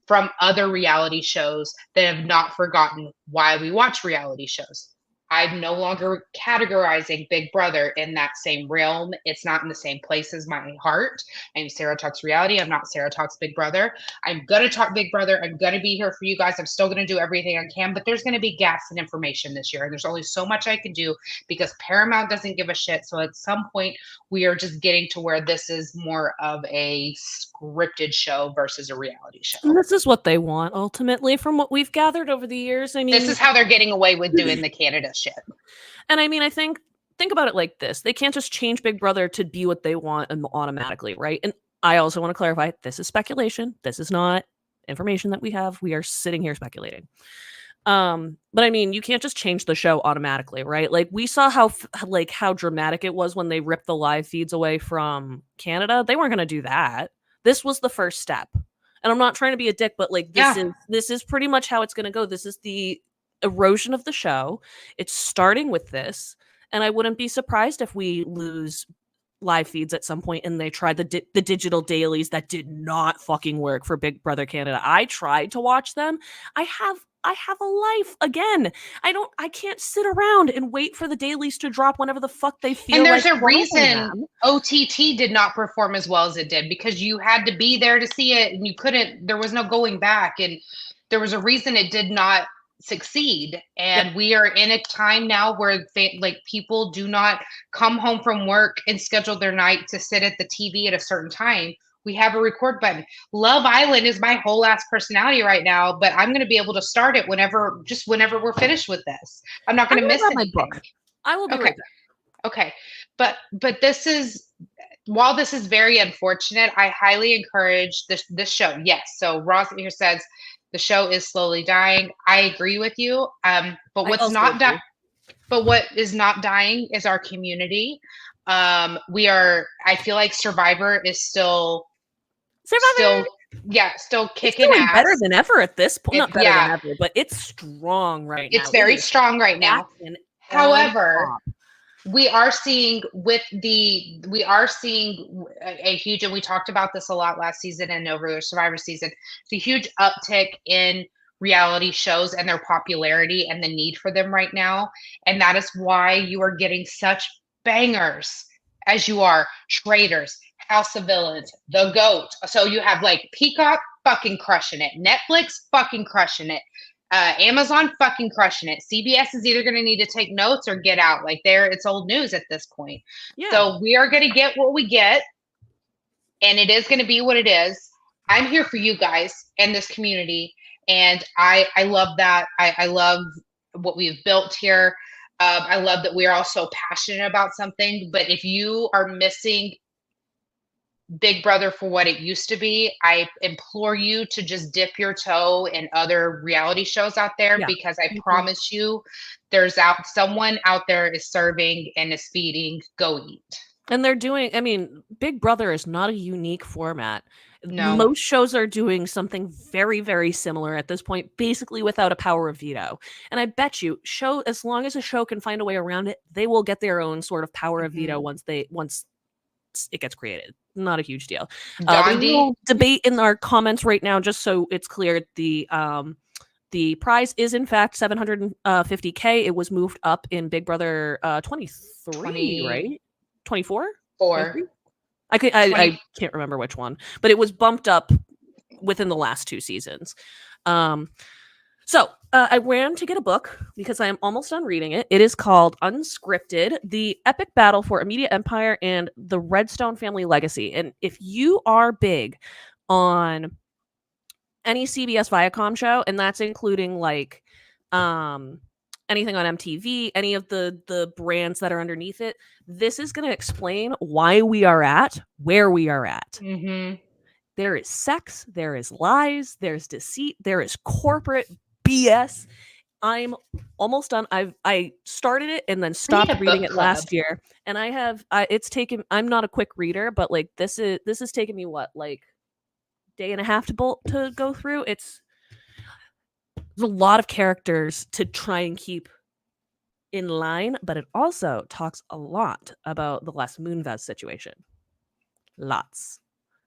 from other reality shows that have not forgotten why we watch reality shows. I'm no longer categorizing Big Brother in that same realm. It's not in the same place as my heart. I'm Sarah Talks Reality. I'm not Sarah Talks Big Brother. I'm going to talk Big Brother. I'm going to be here for you guys. I'm still going to do everything I can, but there's going to be gaps in information this year. And there's only so much I can do because Paramount doesn't give a shit. So at some point, we are just getting to where this is more of a scripted show versus a reality show. And this is what they want, ultimately, from what we've gathered over the years. I mean, this is how they're getting away with doing the Canada shit. And I mean, I think about it like this. They can't just change Big Brother to be what they want automatically, right? And I also want to clarify, this is speculation. This is not information that we have. We are sitting here speculating. But I mean, you can't just change the show automatically, right? Like, we saw how dramatic it was when they ripped the live feeds away from Canada. They weren't going to do that. This was the first step. And I'm not trying to be a dick, but like, this is pretty much how it's going to go. This is the erosion of the show. It's starting with this, and I wouldn't be surprised if we lose live feeds at some point and they tried the digital dailies that did not fucking work for Big Brother Canada. I tried to watch them. I have a life again. I can't sit around and wait for the dailies to drop whenever the fuck they feel. And there's a reason OTT did not perform as well as it did, because you had to be there to see it, and you couldn't. There was no going back, and there was a reason it did not succeed. And we are in a time now where people do not come home from work and schedule their night to sit at the TV at a certain time. We have a record button. Love Island is my whole ass personality right now, but I'm going to be able to start it whenever we're finished with this. I'm not going to miss anything. My book. I will be right back. Okay. But this is, while this is very unfortunate, I highly encourage this show. Yes. So Ross here says the show is slowly dying. I agree with you. But what's not dying? But what is not dying is our community. I feel like Survivor is still still It's kicking doing better ass. than ever at this point. Not better than Yeah, ever, but it's strong right now. it's It very is strong right now. Jackson on However, top. we are seeing a huge, and we talked about this a lot last season and over the Survivor season. It's a huge uptick in reality shows and their popularity and the need for them right now. And that is why you are getting such bangers as you are Traitors, House of Villains, The Goat. So you have like Peacock fucking crushing it, Netflix fucking crushing it, Amazon fucking crushing it. CBS is either going to need to take notes or get out. Like it's old news at this point. Yeah. So we are going to get what we get, and it is going to be what it is. I'm here for you guys and this community, and I love that. I love what we've built here. I love that we are all so passionate about something. But if you are missing Big Brother for what it used to be, I implore you to just dip your toe in other reality shows out there, Yeah. because I promise you someone out there is serving and is feeding. Go eat. And they're doing, I mean, Big Brother is not a unique format. No. Most shows are doing something very, very similar at this point, basically without a power of veto. And I bet you, as long as a show can find a way around it, they will get their own sort of power of veto once it gets created. Not a huge deal. There's a little debate in our comments right now, just so it's clear. The prize is in fact $750K. It was moved up in Big Brother 23, right? 24? 4. I can't remember which one, but it was bumped up within the last 2 seasons. So I ran to get a book because I am almost done reading it. It is called Unscripted: The Epic Battle for a Media Empire and the Redstone Family Legacy. And if you are big on any CBS Viacom show, and that's including like anything on MTV, any of the brands that are underneath it, this is going to explain why we are at where we are at. There is sex, there is lies, there's deceit, there is corporate BS. I'm almost done. I started it and then stopped reading it last year, and I'm not a quick reader, but like this is taking me like day and a half to go through. There's a lot of characters to try and keep in line, but it also talks a lot about the Les Moonves situation. Lots.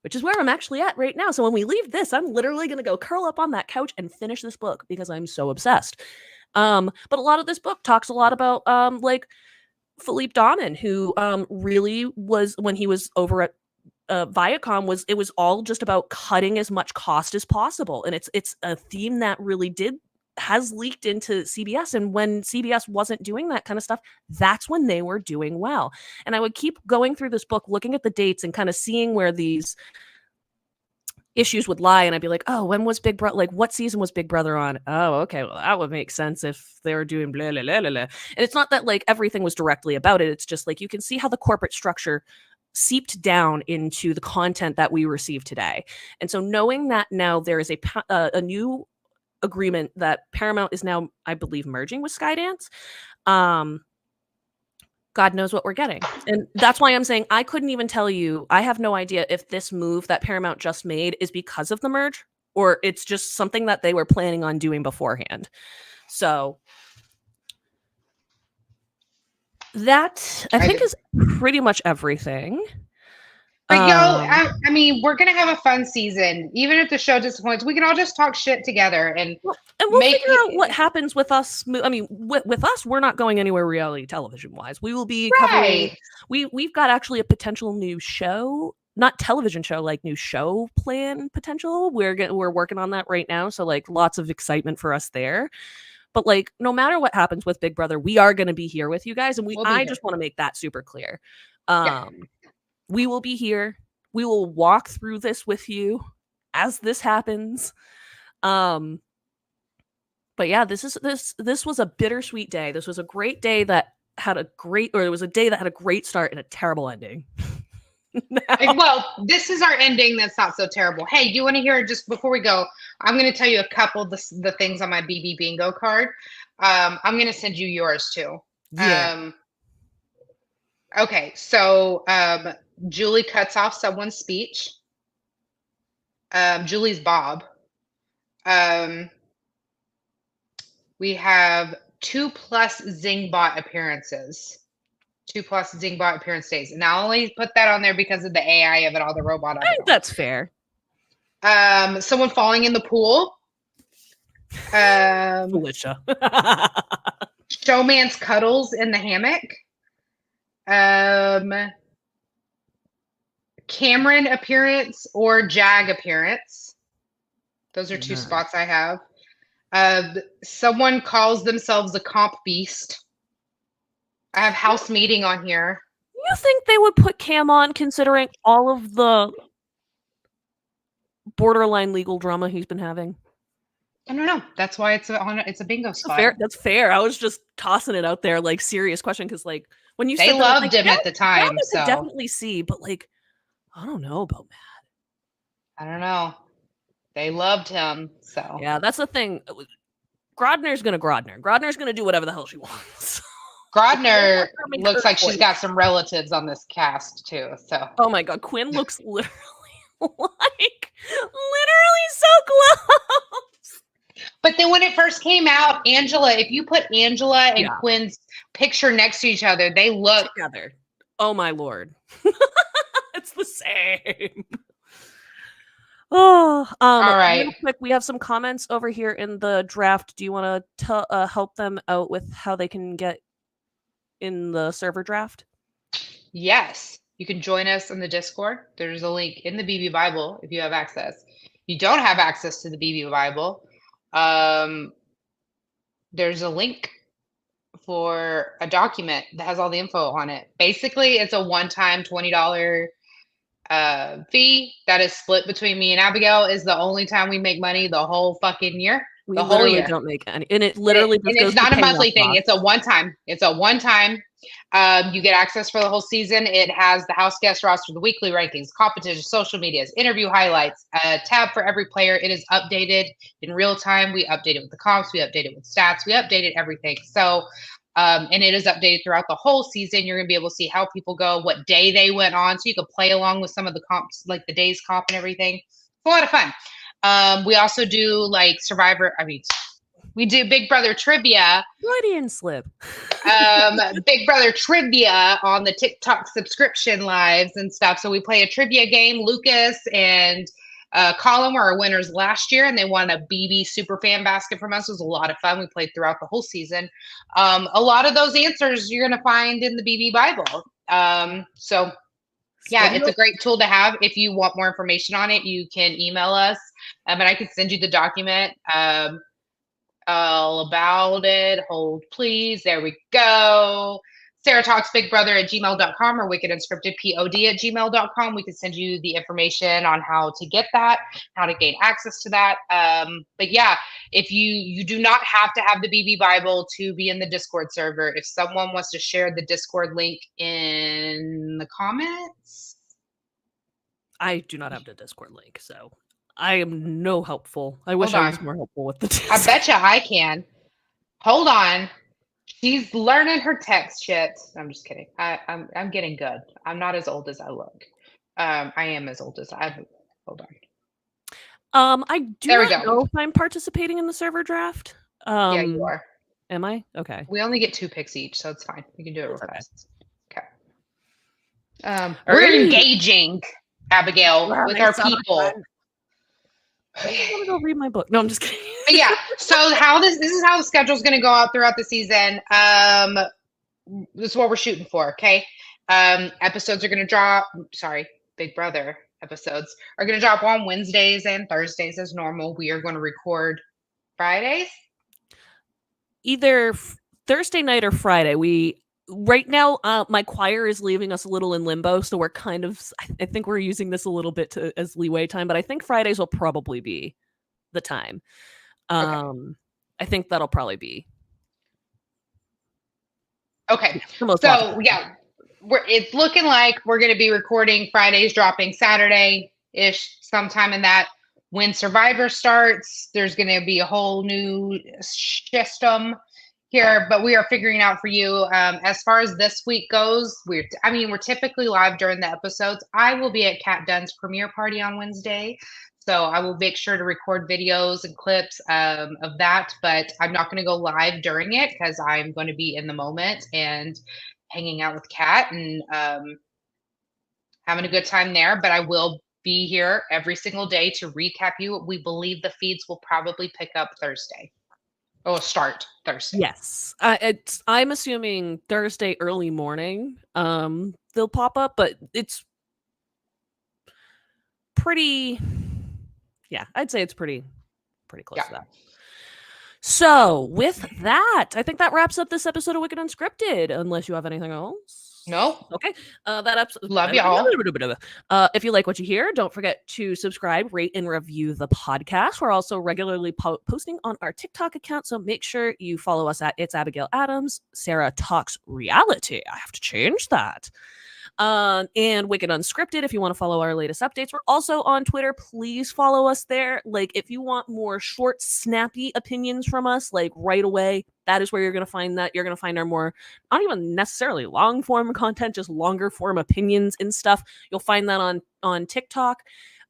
Which is where I'm actually at right now. So when we leave this, I'm literally going to go curl up on that couch and finish this book because I'm so obsessed. But a lot of this book talks a lot about like Philippe Dahman, who really was, when he was over at Viacom, it was all just about cutting as much cost as possible, and it's a theme that really has leaked into CBS. And when CBS wasn't doing that kind of stuff, that's when they were doing well. And I would keep going through this book, looking at the dates and kind of seeing where these issues would lie. And I'd be like, oh, when was Big Brother? Like, what season was Big Brother on? Oh, okay. Well, that would make sense if they were doing blah, blah, blah, blah, blah. And it's not that like everything was directly about it. It's just like, you can see how the corporate structure seeped down into the content that we receive today. And so knowing that now there is a new agreement that Paramount is now, I believe, merging with Skydance, God knows what we're getting. And that's why I'm saying I couldn't even tell you. I have no idea if this move that Paramount just made is because of the merge or it's just something that they were planning on doing beforehand. So that, I think, is pretty much everything. But I mean, we're gonna have a fun season. Even if the show disappoints, we can all just talk shit together and we'll figure out what happens with us. I mean, with us, we're not going anywhere reality television wise. We will be covering. We've got actually a potential new show, not television show, like new show plan potential. We're working on that right now, so like lots of excitement for us there. But like, no matter what happens with Big Brother, we are going to be here with you guys, and I just want to make that super clear. We will be here. We will walk through this with you as this happens. But yeah, this was a bittersweet day. This was a great day that had it was a day that had a great start and a terrible ending. Well, this is our ending that's not so terrible. Hey, you want to hear, just before we go, I'm going to tell you a couple of the things on my BB bingo card. I'm going to send you yours too. Yeah. Okay, so Julie cuts off someone's speech. Julie's Bob. We have 2+ Zingbot appearances. 2+ Zingbot appearance days. And I only put that on there because of the AI of it all, the robot of I it think all. that's fair. Someone falling in the pool. Felicia. Showman's cuddles in the hammock. Cameron appearance or Jag appearance. Those are two spots I have. Someone calls themselves a comp beast. I have house meeting on here. You think they would put Cam on considering all of the borderline legal drama he's been having? I don't know. That's why it's a bingo spot. That's fair. I was just tossing it out there, like, serious question, because, like, when you they said loved like, him at the time, I so could definitely see, but like, I don't know about Matt. I don't know. They loved him, so yeah, that's the thing. Grodner's gonna Grodner. Grodner's gonna do whatever the hell she wants. Grodner looks like she's got some relatives on this cast too. So oh my god, Quinn looks literally so close. But then when it first came out, Angela, if you put Angela and Quinn's picture next to each other, they look together. Oh my lord. It's the same. Oh, all right. Real quick, we have some comments over here in the draft. Do you want to help them out with how they can get in the server draft? Yes, you can join us in the Discord. There's a link in the BB Bible if you have access. If you don't have access to the BB Bible, there's a link for a document that has all the info on it. Basically, it's a one-time $20 fee that is split between me and Abigail. Is the only time we make money the whole fucking year. We literally don't make any, and it literally just goes it's not to a monthly thing. off. It's a one-time. It's a one-time. You get access for the whole season. It has the house guest roster, the weekly rankings, competition, social medias, interview highlights, a tab for every player. It is updated in real time. We update it with the comps. We update it with stats. We updated everything. So, and it is updated throughout the whole season. You're going to be able to see how people go, what day they went on. So you can play along with some of the comps, like the day's comp and everything. It's a lot of fun. We also do like we do Big Brother trivia. Freudian slip. Big Brother trivia on the TikTok subscription lives and stuff. So we play a trivia game. Lucas and Colin were our winners last year, and they won a BB super fan basket from us. It was a lot of fun. We played throughout the whole season. A lot of those answers you're going to find in the BB Bible. So yeah, it's a great tool to have. If you want more information on it, you can email us, and I can send you the document all about it. Hold, please. There we go. Sarah Talks Big Brother at gmail.com or Wicked Unscripted POD at gmail.com. We can send you the information on how to get that, how to gain access to that. But yeah, if you do not have to have the BB Bible to be in the Discord server. If someone wants to share the Discord link in the comments. I do not have the Discord link, so I am no helpful. I wish I was more helpful with the Discord. I bet you I can. Hold on. She's learning her text shit. I'm just kidding. I'm getting good. I'm not as old as I look. I am as old as I. Hold on. I do not know if I'm participating in the server draft. Yeah, you are. Am I? Okay. We only get 2 picks each, so it's fine. We can do it real fast. Okay. We're engaging, Abigail, with our people. I want to go read my book. No, I'm just kidding. Yeah. So this is how the schedule is going to go out throughout the season. This is what we're shooting for. Okay. Episodes are going to drop. Sorry, Big Brother episodes are going to drop on Wednesdays and Thursdays as normal. We are going to record Fridays. Either Thursday night or Friday. Right now, my choir is leaving us a little in limbo, so we're kind of, I think we're using this a little bit as leeway time, but I think Fridays will probably be the time. Okay. I think that'll probably be. Okay. So, yeah, it's looking like we're going to be recording Fridays, dropping Saturday-ish, sometime in that. When Survivor starts, there's going to be a whole new system here, but we are figuring out for you. As far as this week goes, we're typically live during the episodes. I will be at Kat Dunn's premiere party on Wednesday, So I will make sure to record videos and clips of that, but I'm not going to go live during it because I'm going to be in the moment and hanging out with Kat and having a good time there. But I will be here every single day to recap you. We believe the feeds will probably pick up Thursday. Oh, start Thursday. Yes. I'm assuming Thursday early morning. They'll pop up, but it's pretty. Yeah, I'd say it's pretty close to that. So with that, I think that wraps up this episode of Wicked Unscripted. Unless you have anything else. No. Okay. That episode. Love y'all. If you like what you hear, don't forget to subscribe, rate, and review the podcast. We're also regularly posting on our TikTok account, so make sure you follow us at It's Abigail Adams. Sarah Talks Reality. I have to change that. And Wicked Unscripted, if you want to follow our latest updates. We're also on Twitter. Please follow us there. Like, if you want more short, snappy opinions from us, like right away, that is where you're going to find that. You're going to find our more, not even necessarily long form content, just longer form opinions and stuff. You'll find that on TikTok.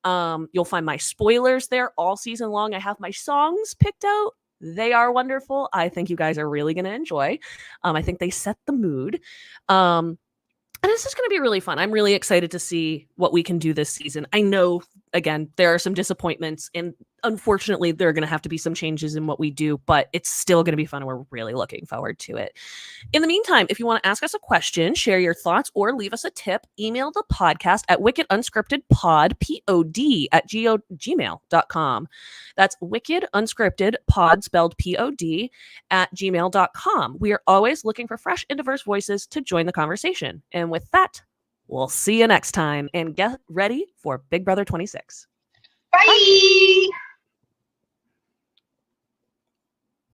You'll find my spoilers there all season long. I have my songs picked out. They are wonderful. I think you guys are really going to enjoy. I think they set the mood. And this is going to be really fun. I'm really excited to see what we can do this season. I know, again, there are some disappointments, and unfortunately, there are going to have to be some changes in what we do, but it's still going to be fun, and we're really looking forward to it. In the meantime, if you want to ask us a question, share your thoughts, or leave us a tip, email the podcast at wickedunscriptedpod, P-O-D, at gmail.com. That's wickedunscriptedpod, spelled P-O-D, at gmail.com. We are always looking for fresh and diverse voices to join the conversation. And with that, we'll see you next time, and get ready for Big Brother 26. Bye.